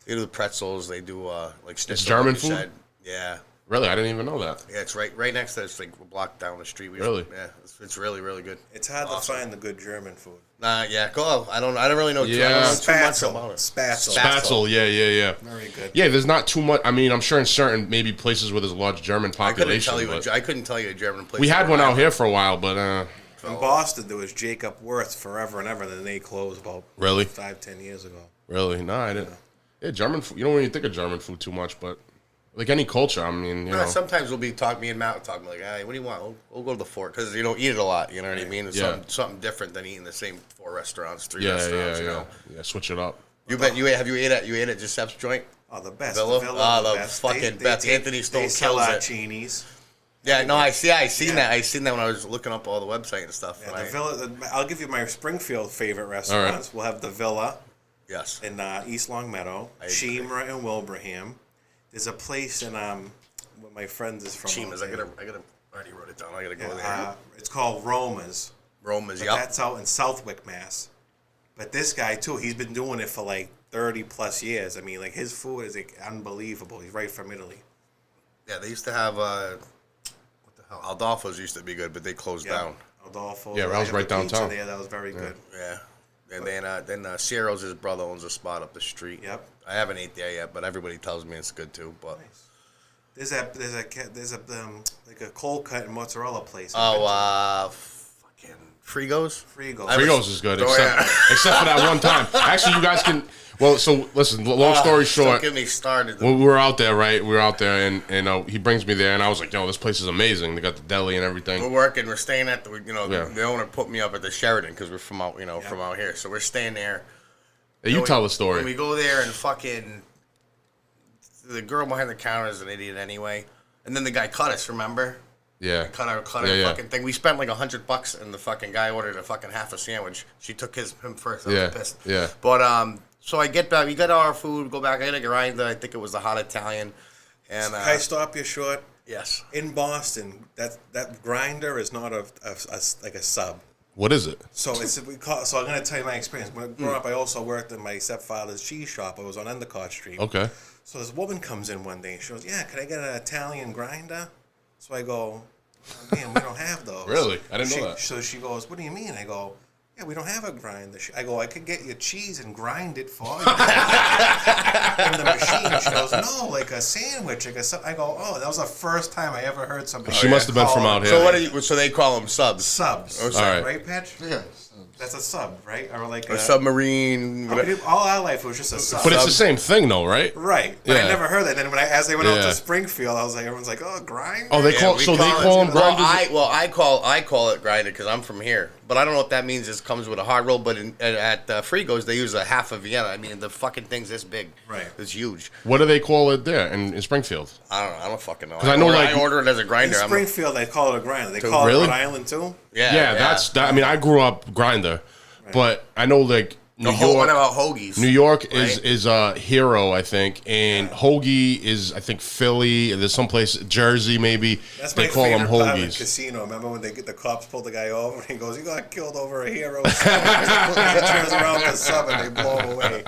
They do the pretzels. They do like schnitzel, German like you food? said. Yeah. Really, I didn't even know that. Yeah, it's right next to us, like a block down the street. Really? Yeah, it's really, really good. It's hard to find the good German food. Yeah, go. I don't really know. Yeah. I don't know too much Spatzel. about it. Spatzel. Spatzel, yeah. Very good. Yeah, there's not too much. I mean, I'm sure in certain maybe places where there's a large German I couldn't population. tell you. but I couldn't tell you a German place. we had in one out Ohio. here for a while, but In Boston, there was Jacob Worth forever and ever, and then they closed about Really? 5-10 years ago. really, no, I didn't. Yeah, German food. You don't really think of German food too much, but like any culture, I mean, you know. Sometimes we'll be talking. Me and Matt will talk. Like, hey, what do you want? We'll go to the Fort because you don't eat it a lot. You know what I mean? It's Yeah. something different than eating the same 4 restaurants, 3 Yeah, restaurants. yeah. Switch it up. You ate at Giuseppe's joint? Oh, the best. Villa? The The fucking best. Anthony Stone they sell kills it. Arancinis. Yeah, no, I seen Yeah. that. I seen that when I was looking up all the website and stuff. Yeah, and the Villa. I'll give you my Springfield favorite restaurants. We'll have the Villa yes. in East Longmeadow, I agree. Shimra in Wilbraham. There's a place in where my friend is from. Chimas. I gotta already wrote it down. I gotta go there. It's called Roma's. Roma's. But Yep. that's out in Southwick, Mass. But this guy too, he's been doing it for like 30 plus years. I mean, like his food is like unbelievable. He's right from Italy. Yeah, they used to have what the hell? Aldolfo's used to be good, but they closed down. Adolfo. Yeah, that was right downtown. There, that was very good. Yeah. And then Ciero's, his brother, owns a spot up the street. Yep. I haven't ate there yet, but everybody tells me it's good too. But There's a like a cold cut and mozzarella place. fucking Frigo's. Frigo. Frigo's is good, Oh, except for that one time. Actually, you guys can. Well, so listen. Long story short, Don't get me started. when we were out there, right? We were out there, and he brings me there, and I was like, "Yo, this place is amazing. They got the deli and We're everything." working. We're staying at the. Yeah. The owner put me up at the Sheridan because we're from out. From out here. So we're staying there. Hey, you tell the story. And we go there and fucking. The girl behind the counter is an idiot anyway. And then the guy cut us. Remember? Yeah. Cut our Yeah. fucking thing. We spent like $100, and the fucking guy ordered a fucking half a sandwich. She took him first. I Yeah, was pissed. yeah. But so I get back. We got our food. Go back. I got a grinder. I think it was the hot Italian. And Can I stop you short? yes, In Boston, that grinder is not like a sub. What is it? So So I'm gonna tell you my experience. When growing up, I also worked in my stepfather's cheese shop. I was on Endicott Street. Okay. So this woman comes in one day and she goes, "Yeah, can I get an Italian grinder?" So I go, "Oh, man, we don't have those." Really? I didn't know that. So she goes, "What do you mean?" I go, "Yeah, we don't have a grinder." I go, "I could get you cheese and grind it for you." In the machine. She goes, "No, like a sandwich, like a sub." I go, "Oh, that was the first time I ever heard somebody." She must have been from out here. So what do you? So they call them subs. Subs. Oh, All right. Right, Patch? Yeah. That's a sub, right? Or like A submarine. all our life it was just a sub. But it's the same thing, though, right? Right. But Yeah. I never heard that. Then as they went out Yeah. to Springfield, I was like, everyone's like, "Oh, grind." Oh, they Yeah, call. we So they call it- call them grinders. I call it grinder because I'm from here. But I don't know what that means. It comes with a hard roll. But at Frigo's, they use a half of Vienna. I mean, the fucking thing's this big. Right. It's huge. What do they call it there in Springfield? I don't know. I don't fucking know. 'Cause I know, like- I order it as a In grinder. Springfield, they call it a grinder. They call Really? it Rhode Island too. Yeah, that's that. I mean, I grew up grinder, but I know like New York. What about hoagies? New York right? is Hero, I think, and hoagie is I think Philly. And there's someplace Jersey maybe. That's they my call them favorite part of the hoagies. casino. Remember when the cops pulled the guy over and he goes, "You got killed over a Hero." He turns around with the sub and they blow him away.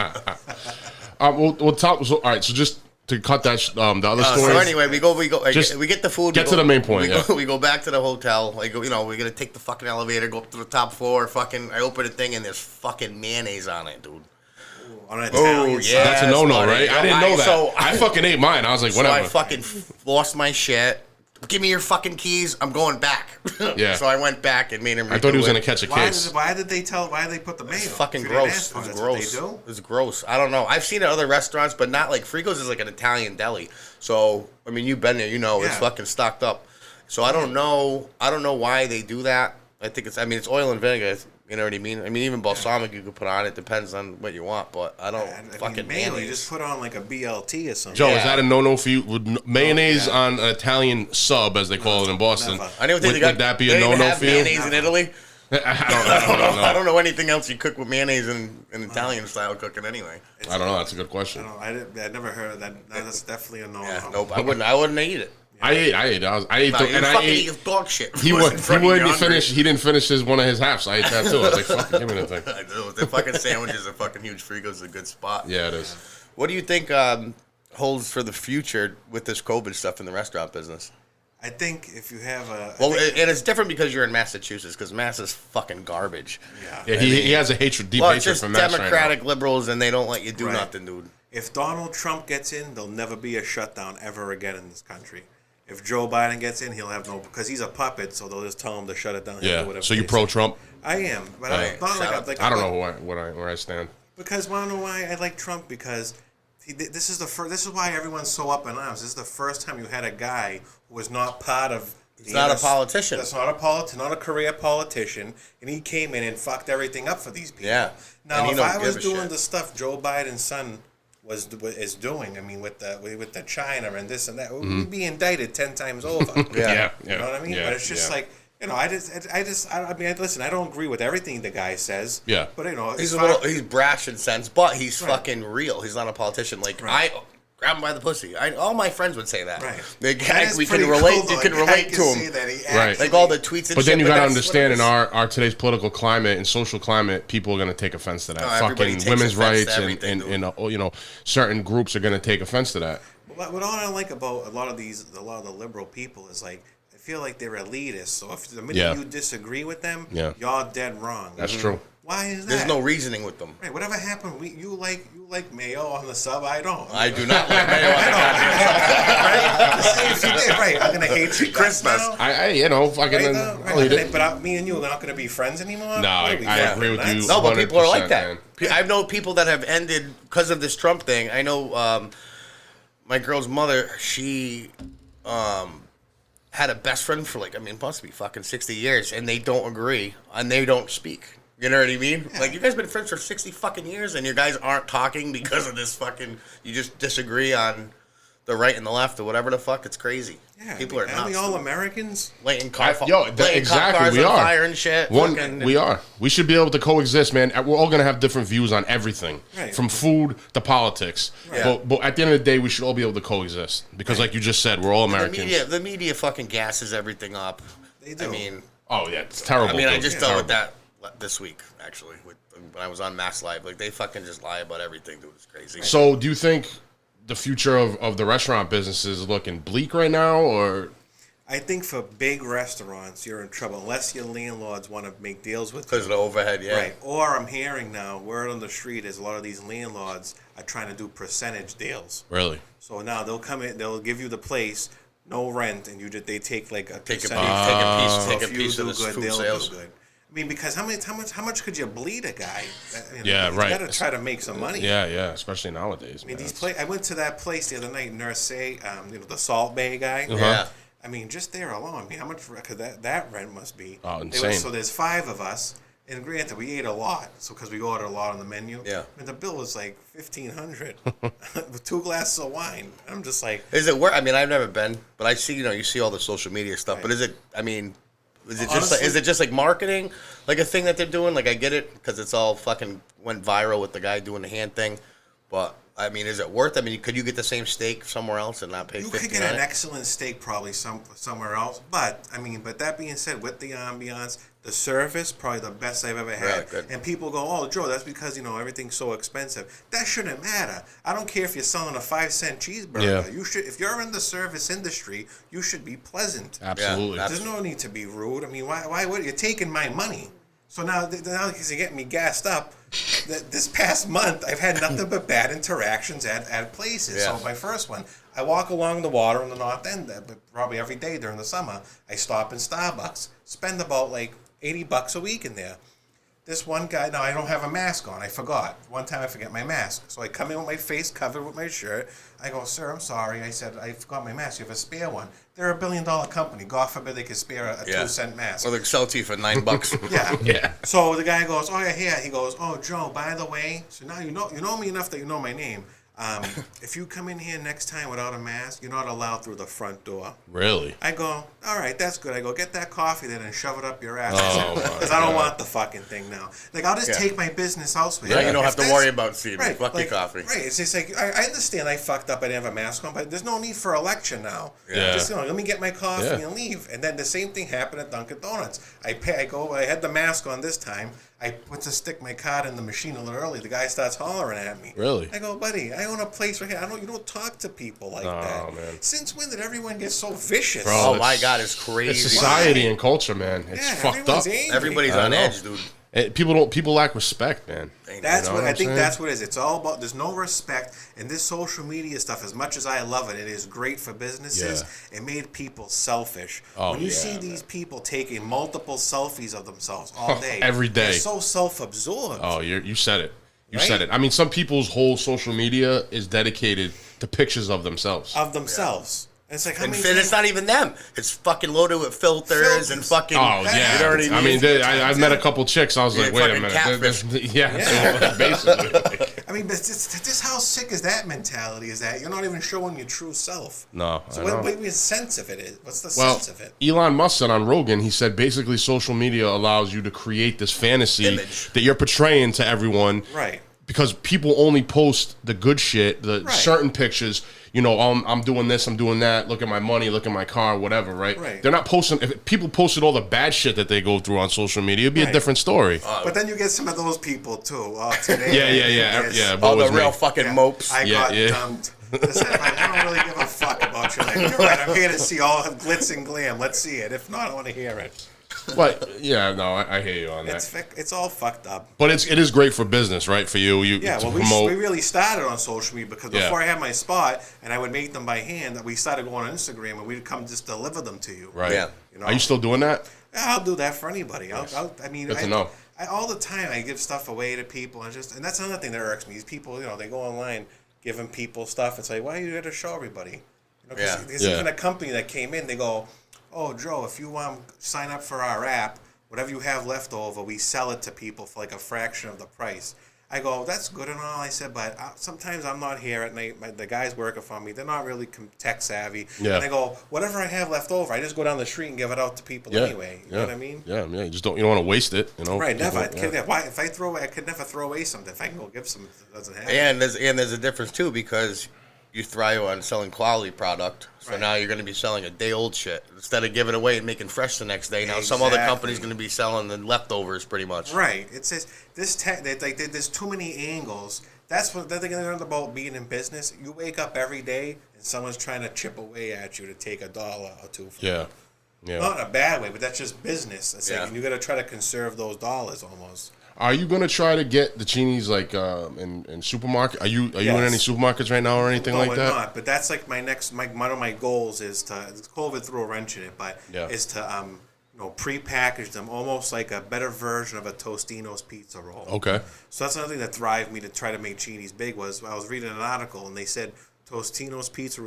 We'll talk. So, all right, so just to cut that the other story. So anyway, we go. Just we get the food. get to the main point, We go back to the hotel. Like, we're gonna take the fucking elevator, go up to the top floor. Fucking, I open the thing and there's fucking mayonnaise on it, dude. On an Italian yeah. That's a no-no, buddy. right? I didn't know that. So I fucking ate mine. I was like, So whatever. I fucking lost my shit. Give me your fucking keys. I'm going back. Yeah. So I went back and made him. I thought he was redo gonna it. catch a Why case. did they put the mayo? It's fucking If you didn't gross. ask for it, It's that's gross. what they do? It's gross. I don't know. I've seen it at other restaurants, but not like Frico's is like an Italian deli. So I mean, you've been there, you know, it's Yeah. fucking stocked up. So I don't know. I don't know why they do that. I think it's. I mean, it's oil and vinegar. You know what I mean? I mean, even balsamic you could put on. It depends on what you want, but I don't fucking mayo. mayonnaise. You just put on like a BLT or something. Joe, Yeah. is that a no-no for you? Would mayonnaise yeah. on an Italian sub, as they call it in Boston? Never. I don't even think they got. Would that be they a don't even no-no have for you? mayonnaise in Italy. I I don't know anything else you cook with mayonnaise in Italian style cooking anyway. don't know. That's a good question. I never heard of that. No, that's definitely a no. Yeah, nope. I wouldn't eat it. I ate. I ate, No, and you I fucking ate. eat dog shit. He Wasn't from wouldn't hungry. finish. He didn't finish one of his halves. I ate that too. I was like, "Fucking give me the thing." I do. The fucking sandwiches are fucking huge. Frico's is a good spot. Yeah, it is. What do you think holds for the future with this COVID stuff in the restaurant business? I think if you have a Well, and it's different because you're in Massachusetts, because Mass is fucking garbage. Yeah, he has a hatred, deep Well, it's hatred just for Mass Democratic liberals, and they don't let you do Right. nothing, dude. if Donald Trump gets in, there'll never be a shutdown ever again in this country. If Joe Biden gets in, he'll have no, because he's a puppet, so they'll just tell him to shut it down. right He'll do now. Yeah. whatever So you they pro say. Trump? I am, but Right. I'm not like I don't know where I stand. Because want to know why I like Trump? Because this is the first. This is why everyone's so up in arms. This is the first time you had a guy who was not part of. He's not a politician. That's not not a career politician, and he came in and fucked everything up for these people. Yeah. Now, And he if don't I was give a doing shit. the stuff Joe Biden's son is doing, I mean, with the China and this and that, we'd be indicted 10 times over. Yeah. You know what I mean? Yeah, But it's just yeah. like, you know, I mean, listen, I don't agree with everything the guy says. Yeah. But, you know, He's it's he's brash in sense, but he's Right. fucking real. He's not a politician. Like, Right. I grab him by the pussy. All my friends would say that. Right. They That is we can pretty relate. cool, you though. can Like, I relate to see him. that he Right. actually- Like all the tweets and But shit. then you got to that's what understand it in is. our today's political climate and social climate, people are going to take offense to that. No, everybody Fucking takes women's offense to rights everything, and you know, certain groups are going to take offense to that. What all I like about a lot of the liberal people is like, I feel like they're elitist. So if the minute Yeah. you disagree with them, Yeah. you're dead wrong. That's true. Why is that? There's no reasoning with them. Right, whatever happened, you like mayo on the sub. I don't. I do not like mayo on the Right? See if you did. Right, I'm gonna hate you. Christmas. Now. I you know, fucking, Right, though? I'll eat Right. it. But me and you are not gonna be friends anymore. No, What are we, I fucking agree with you. nuts? No, but people are like 100%, that. man. I know people that have ended because of this Trump thing. I know my girl's mother, she had a best friend for must be fucking 60 years, and they don't agree, and they don't speak. You know what I mean? Like, you guys been friends for 60 fucking years, and you guys aren't talking because of this fucking, you just disagree on the right and the left or whatever the fuck. It's crazy. Yeah, People are aren't we nuts. all Americans? Lighting car, Exactly, cars we on are. fire and shit. fucking- We are. We should be able to coexist, man. We're all gonna have different views on everything, Right. from food to politics. Right. But at the end of the day, we should all be able to coexist because, like you just said, we're all Americans. The media fucking gasses everything up. They do. I mean, Oh yeah, it's terrible. I mean, I dude. just It's dealt with terrible. that this week, actually, when I was on Mass Live. Like, they fucking just lie about everything, dude. It's crazy. So, do you think the future of the restaurant business is looking bleak right now, or? I think for big restaurants, you're in trouble unless your landlords want to make deals with you. Because of the overhead, yeah. Right. Or I'm hearing now, word on the street is a lot of these landlords are trying to do percentage deals. Really? So now they'll come in, they'll give you the place, no rent, and they take like a Take a piece, percentage. So take a if you piece of do the good, food they'll sales. do good. I mean, because how much could you bleed a guy? Yeah, right. You got to try to make some money. Yeah, especially nowadays. I mean, man. I went to that place the other night, Nurse the Salt Bay guy. Yeah. I mean, just there alone. I mean, how much? Because that rent must be. Insane. So there's 5 of us, and granted, we ate a lot. So because we ordered a lot on the menu. Yeah. And the bill was like $1,500 with 2 glasses of wine. I'm just like. Is it worth? I mean, I've never been, but I see, you see all the social media stuff. Right. But is it? I mean, is it Honestly- just like marketing, like a thing that they're doing? Like, I get it because it's all fucking went viral with the guy doing the hand thing. But I mean, is it worth? I mean, could you get the same steak somewhere else and not pay? You could get an excellent steak probably somewhere else. But I mean, but that being said, with the ambiance, the service, probably the best I've ever had. Really? And people go, "Oh, Joe, that's because everything's so expensive." That shouldn't matter. I don't care if you're selling a 5-cent cheeseburger. Yeah. You should, if you're in the service industry, you should be pleasant. Absolutely. Yeah, There's no need to be rude. I mean, why would you taking my money? So now because you're getting me gassed up, this past month I've had nothing but bad interactions at places. Yeah. So my first one, I walk along the water on the north end, but probably every day during the summer. I stop in Starbucks, spend about like $80 a week in there. This one guy, now I don't have a mask on. I forgot. One time I forget my mask. So I come in with my face covered with my shirt. I go, "Sir, I'm sorry." I said, "I forgot my mask. You have a spare one." They're a $1 billion company. God forbid they could spare a 2-cent mask. Or they sell it to you for $9. Yeah. Yeah. So the guy goes, "Oh yeah, here." He goes, "Oh, Joe, by the way, so now you know me enough that you know my name. If you come in here next time without a mask, you're not allowed through the front door." Really? I go, "All right, that's good." I go, "Get that coffee then and shove it up your ass." Oh, Because I don't want the fucking thing now. Like, I'll just take my business elsewhere. Yeah, you don't If have to that's- worry about seeing me. Fuck your coffee. Right. It's just like, I understand I fucked up. I didn't have a mask on, but there's no need for a lecture now. Yeah. Just, let me get my coffee Yeah. and leave. And then the same thing happened at Dunkin' Donuts. I had the mask on this time. I went to stick my card in the machine a little early. The guy starts hollering at me. Really? I go, "Buddy, I own a place right here. You don't talk to people like that." Man. Since when did everyone get so vicious? Bro, Oh my it's- God, it's crazy. It's society and culture, man. It's Yeah, fucked everyone's up. angry. Everybody's I on know. edge, dude. People lack respect, man. That's You know what what I I'm think. saying? That's what it is. It's all about. There's no respect, and this social media stuff. As much as I love it, it is great for businesses. It made people selfish. Oh, when you yeah, see these people taking multiple selfies of themselves all day, Every day. they're so self-absorbed. Oh, you said it. You Right? said it. I mean, some people's whole social media is dedicated to pictures of themselves. Of themselves. And it's like how And many? it's not even them. It's fucking loaded with filters and fucking. Oh That yeah, happens. You know what I I mean? mean, I've met a couple chicks. I was Yeah, like, wait a fucking minute, catfish. yeah, basically. I mean, but this how sick is that mentality? Is that you're not even showing your true self? No, So I what know. the sense of it is? What's the Well, sense of it? Elon Musk said on Rogan, he said basically social media allows you to create this fantasy Image. that you're portraying to everyone, Right. because people only post the good shit, the Right. certain pictures. I'm doing this, I'm doing that. Look at my money, look at my car, whatever. Right? Right. They're not posting. If people posted all the bad shit that they go through on social media, it'd be a Right. different story. But then you get some of those people too. Oh, today yeah. All the Woe is real me. fucking mopes. I Yeah, got yeah. dumped. Listen, I don't really give a fuck about you. Like, you're right. I'm here to see all the glitz and glam. Let's see it. If not, I want to hear it. But yeah, no, I hear you on that. It's all fucked up. But it is great for business, right? For you, Yeah, to well, promote. we really started on social media because Yeah. before I had my spot and I would make them by hand, we started going on Instagram and we'd come just deliver them to you. Right. Yeah. You know? Are you still doing that? Yeah, I'll do that for anybody. I mean, Good to know. I all the time I give stuff away to people and that's another thing that irks me. These people, they go online giving people stuff. It's like, why are you here to show everybody? Yeah. There's Yeah. even a company that came in. They go, "Oh, Joe, if you sign up for our app, whatever you have left over, we sell it to people for like a fraction of the price." I go, "That's good and all." I said, "But sometimes I'm not here at night. The guys working for me, they're not really tech savvy." Yeah. And I go, "Whatever I have left over, I just go down the street and give it out to people anyway." You know what I mean? Yeah. You just don't want to waste it. Right, never. Yeah. Why? If I throw away, I could never throw away something. If I can go give some, it doesn't happen. And there's a difference too, because you thrive on selling quality product. So Right. now you're going to be selling a day old shit instead of giving it away and making fresh the next day. Now some other Exactly. company's going to be selling the leftovers pretty much. Right. It says this tech. There's too many angles. That's what they're learn about being in business. You wake up every day and someone's trying to chip away at you to take $1 or $2 from Yeah. you. Yeah. Not in a bad way, but that's just business. It's Yeah. like you got to try to conserve those dollars almost. Are you gonna try to get the Cinis like in supermarket? Are you in Yes. any supermarkets right now or anything No, like we're that? not. But that's like one of my goals is to COVID threw a wrench in it, but Yeah. is to pre-package them almost like a better version of a Tostino's pizza roll. Okay. So that's another thing that thrived me to try to make Cinis big was I was reading an article and they said Tostino's pizza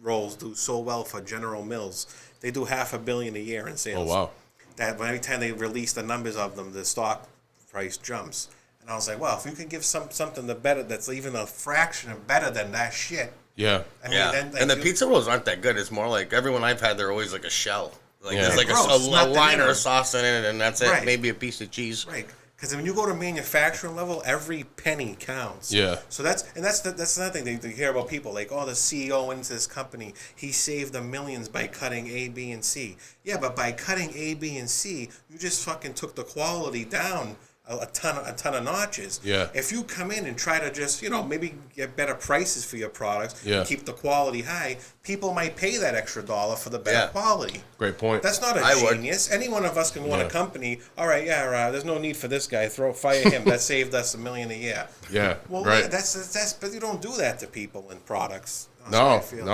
rolls do so well for General Mills. They do $500 million a year in Oh sales. wow. That every time they release the numbers of them, the stock price jumps. And I was like, well, if you can give something the better that's even a fraction of better than that shit. Yeah. I mean, Yeah. then, And the pizza rolls aren't that good. It's more like everyone I've had, they're always like a shell. Like Yeah. there's like Gross. a Not the liner inner. of sauce in it, and that's it. Right. Maybe a piece of cheese. Right. Because when you go to manufacturing level, every penny counts. Yeah. So that's another thing they hear about people like, oh, the CEO into this company, he saved them millions by cutting A, B, and C. Yeah, but by cutting A, B, and C, you just fucking took the quality down a ton of notches. Yeah. If you come in and try to just, maybe get better prices for your products, Yeah. keep the quality high, people might pay that extra dollar for the better quality. Great point. That's not a genius. Any one of us can run a company. All right, there's no need for this guy. Fire him. That saved us $1 million a year. Yeah. Well, right. that's but you don't do that to people in products. That's No, what I feel.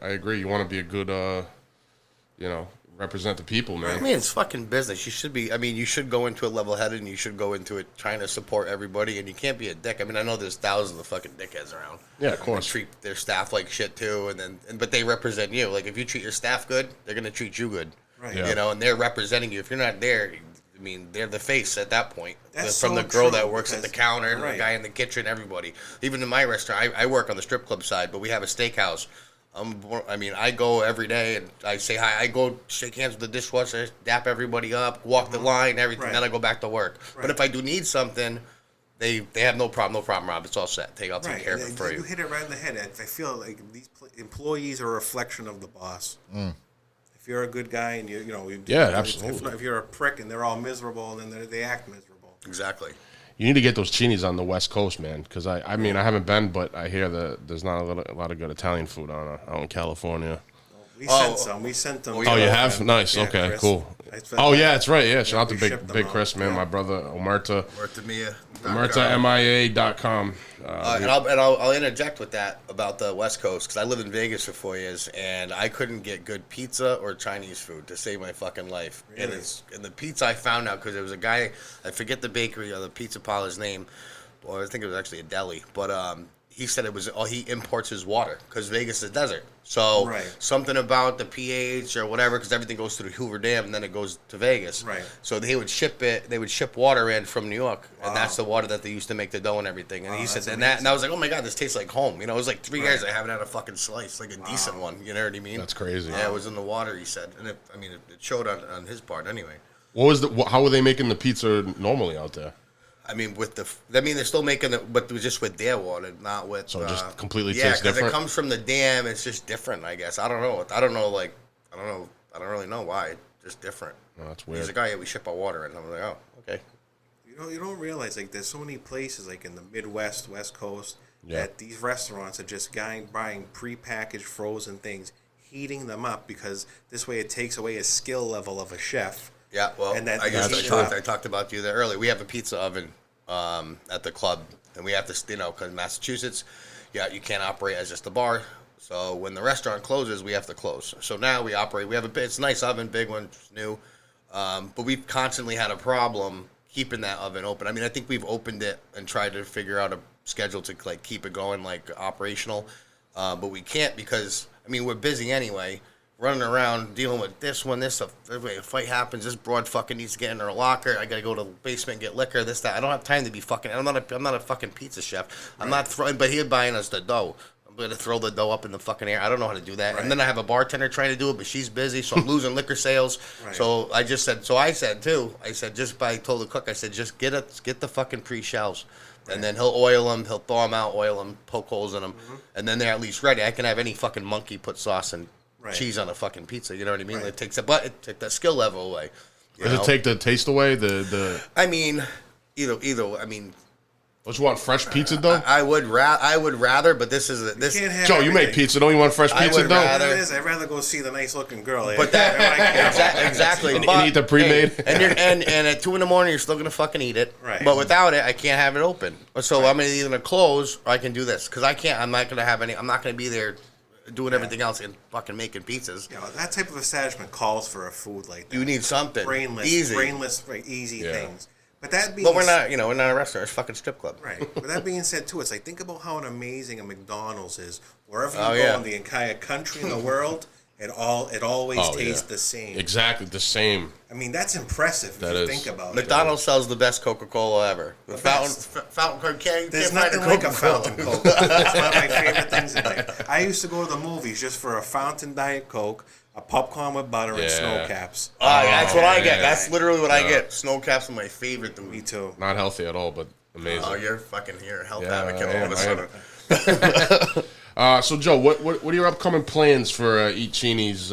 I agree. You want to be a good, represent the people, man. I mean, it's fucking business. You should be. I mean, you should go into it level-headed, and you should go into it trying to support everybody. And you can't be a dick. I mean, I know there's thousands of fucking dickheads around. Yeah, of course. They treat their staff like shit too, but they represent you. Like if you treat your staff good, they're gonna treat you good. Right. Yeah. And they're representing you. If you're not there, I mean, they're the face at that point. That's From so the girl true, that works at the counter, right. the guy in the kitchen, everybody. Even in my restaurant, I work on the strip club side, but we have a steakhouse. I go every day and I say hi. I go shake hands with the dishwasher, dap everybody up, walk the line, everything. Right. Then I go back to work. Right. But if I do need something, they have no problem. No problem, Rob. It's all set. I'll take care of it for you. You hit it right in the head. I feel like these employees are a reflection of the boss. If you're a good guy and absolutely. If you're a prick and they're all miserable, then they act miserable. Exactly. You need to get those Cinis on the West Coast, man. Because I haven't been, but I hear that there's not a lot of good Italian food out in California. We sent some. We sent them. Oh, you have? Nice. Yeah, okay, Chris. cool. Oh, yeah, that's right. Yeah, shout out to Big Chris, man. Yeah. My brother, Omerta. Mia. OmertaMIA.com. And I'll interject with that about the West Coast because I lived in Vegas for 4 years and I couldn't get good pizza or Chinese food to save my fucking life. Really? And the pizza I found out because there was a guy, I forget the bakery or the pizza parlor's name, or I think it was actually a deli, but he said it was he imports his water because Vegas is desert. So Right. something about the pH or whatever, because everything goes through the Hoover Dam and then it goes to Vegas. Right. So they would ship it. They would ship water in from New York, and Wow. that's the water that they used to make the dough and everything. And Wow, he said, that's and I was like, oh my god, this tastes like home. It was like 3 Right. years I haven't had a fucking slice, like a decent one. You know what I mean? That's crazy. Yeah, it was in the water. He said, and it showed on his part anyway. How were they making the pizza normally out there? I mean, they're still making it, but just with their water, not with. So it just completely yeah, tastes because different? it comes from the dam. It's just different, I guess. I don't know. I don't really know why. It's just different. Oh, that's He's weird. a guy. Yeah, we ship our water, and I'm like, oh, okay. You don't realize like there's so many places like in the Midwest, West Coast Yeah. that these restaurants are just buying prepackaged frozen things, heating them up because this way it takes away a skill level of a chef. Yeah, well, And that- I guess that's I talked about you there earlier. We have a pizza oven at the club, and we have to, because Massachusetts, you can't operate as just a bar. So when the restaurant closes, we have to close. So now we operate. We have it's a nice oven, big one, new, but we've constantly had a problem keeping that oven open. I mean, I think we've opened it and tried to figure out a schedule to like keep it going, like operational, but we can't because we're busy anyway. Running around dealing with this one, if a fight happens, this broad fucking needs to get in her locker. I gotta go to the basement and get liquor. This, that. I don't have time to be fucking. I'm not a fucking pizza chef. I'm not throwing. But he's buying us the dough. I'm gonna throw the dough up in the fucking air. I don't know how to do that. Right. And then I have a bartender trying to do it, but she's busy, so I'm losing liquor sales. Right. So I just said. So I said too. I said told the cook. I said just get the fucking pre-shells. And then he'll oil them, he'll thaw them out, oil them, poke holes in them, and then they're at least ready. I can have any fucking monkey put sauce and cheese on a fucking pizza. You know what I mean? Right. It takes that skill level away. Does it take the taste away? Don't you want fresh pizza though? I would rather, but this is this. Can't have Joe, you make everything. pizza. Don't you want fresh I pizza would though? rather- It is. I'd rather go see the nice looking girl. But that exactly. And but- eat the pre-made? Hey, and at 2 a.m, you're still gonna fucking eat it. Right. But without it, I can't have it open. So I'm either gonna close or I can do this because I can't. I'm not gonna have any. I'm not gonna be there doing everything else and fucking making pizzas. That type of establishment calls for a food like that. You need something brainless, easy Yeah. things. But that being But we're not. We're not a restaurant. It's a fucking strip club. right. But that being said, too, it's like think about how amazing a McDonald's is. Wherever you Oh, go yeah. in the entire country and the world, it always Oh, tastes yeah. the same. Exactly the same. I mean, that's impressive That if you is. think about it. McDonald's sells the best Coca-Cola ever. The best. fountain Coke. There's Can't find nothing like a Coca-Cola. fountain Coke. That's one of my favorite things in life. I used to go to the movies just for a fountain Diet Coke, A popcorn with butter and snow caps. That's what I get. yeah. That's literally what I get. Snow caps are my favorite. Me too. Not healthy at all, but amazing. Oh, you're a health Yeah, advocate I all of a am. sudden. So, Joe, what are your upcoming plans for Eat Cinis?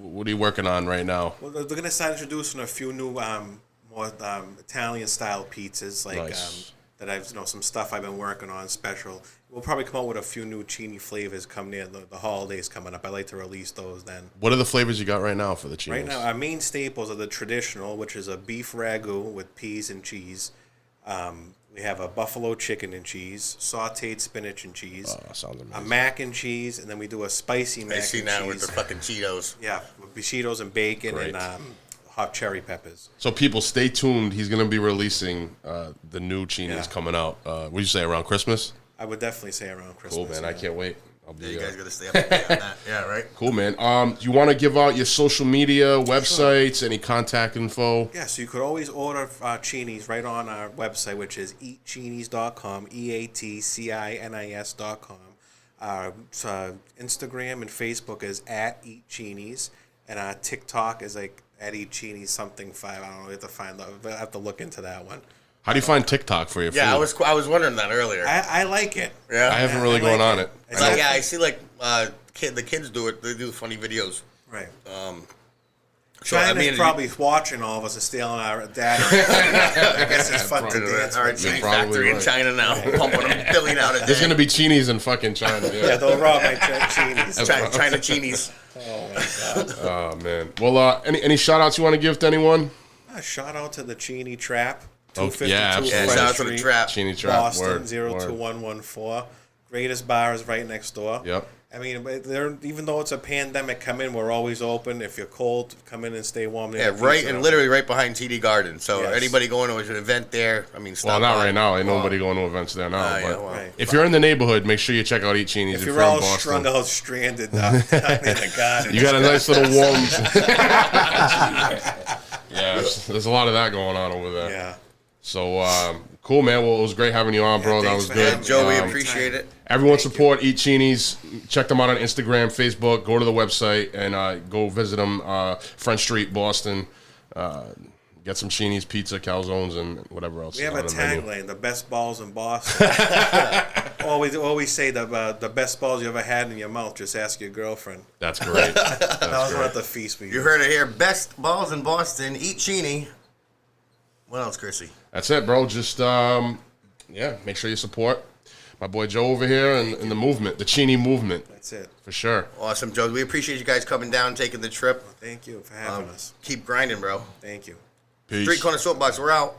What are you working on right now? Well, they're going to start introducing a few new, more Italian-style pizzas, like Nice. that I've, some stuff I've been working on special. We'll probably come out with a few new Cini flavors come near the holidays coming up. I like to release those then. What are the flavors you got right now for the Cinis? Right now, our main staples are the traditional, which is a beef ragu with peas and cheese. We have a buffalo chicken and cheese, sautéed spinach and cheese, Sounds a amazing. mac and cheese, and then we do a spicy mac I see and now cheese. with the fucking Cheetos. Yeah, with Cheetos and bacon Great. and hot cherry peppers. So, people, stay tuned. He's going to be releasing the new Cinis coming out. Would you say around Christmas? I would definitely say around Christmas. Cool, man. I can't wait. I'll be Yeah, you guys got to stay up to date on that. Yeah, right? Cool, man. You want to give out your social media, websites, any contact info? Yeah, so you could always order Cinis right on our website, which is eatcinis.com, EATCINIS.com. Our Instagram and Facebook is at Eat Cinis, and our TikTok is like at Eat Cinis something 5. I don't know. We have to find that. I have to look into that one. How do you find TikTok for your food? Yeah, I was wondering that earlier. I like it. Yeah. I haven't really gone on it. It's Like, not- yeah, I see the kids do it. They do funny videos. Right. So China's probably watching all of us and stealing our data. I guess it's fun to dance. Our with. cheese probably factory in right. China now, pumping $1 billion out a day. There's going to be Cinis in fucking China. Yeah, Yeah. they'll rob my Cinis. China Cheenies. Oh my god. Oh, man. Well, any shout-outs you want to give to anyone? Shout out to the Cini Trap. Oh, 252 yeah, absolutely. Yeah, Front shout out to the Street, trap. Chini Trap. Boston Word. 02114. Greatest bar is right next door. Yep. I mean, they're, even though it's a pandemic, come in. We're always open. If you're cold, come in and stay warm. They Yeah, have right, pizza and out. literally right behind TD Garden. So Yes. anybody going to an event there, I mean, stop Well, not by. right now. Ain't nobody going to events there now. yeah, but well. Right. if you're in the neighborhood, make sure you check out Eat Cinis. If you're you're from all Boston. strung out, stranded down in the garden, You got a nice little warm. Yeah, there's a lot of that going on over there. Yeah. So, cool, man. Well, it was great having you on, bro. That thanks was for good. having me. Joe, we Um, appreciate it. Everyone support Eat Cinis. Check them out on Instagram, Facebook. Go to the website and go visit them. Front Street, Boston. Get some Cinis, pizza, calzones, and whatever else. We have is a on the menu. tagline: "The best balls in Boston." always say the best balls you ever had in your mouth. Just ask your girlfriend. That's great. That That's was one great. of the feast we You heard it here. Best balls in Boston. Eat Cini. What else, Chrissy? That's it, bro. Just make sure you support my boy Joe over here and the movement, the Cini movement, That's it. for sure. Awesome, Joe. We appreciate you guys coming down, taking the trip. Thank you for having us. Keep grinding, bro. Thank you. Peace. Street Corner Soapbox, we're out.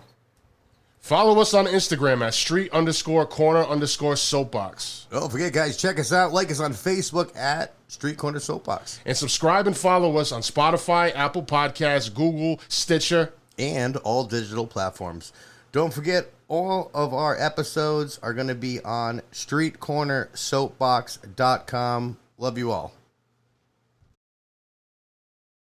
Follow us on Instagram at street_corner_soapbox. Don't forget, guys, check us out. Like us on Facebook at Street Corner Soapbox. And subscribe and follow us on Spotify, Apple Podcasts, Google, Stitcher. And all digital platforms. Don't forget, all of our episodes are going to be on streetcornersoapbox.com. Love you all.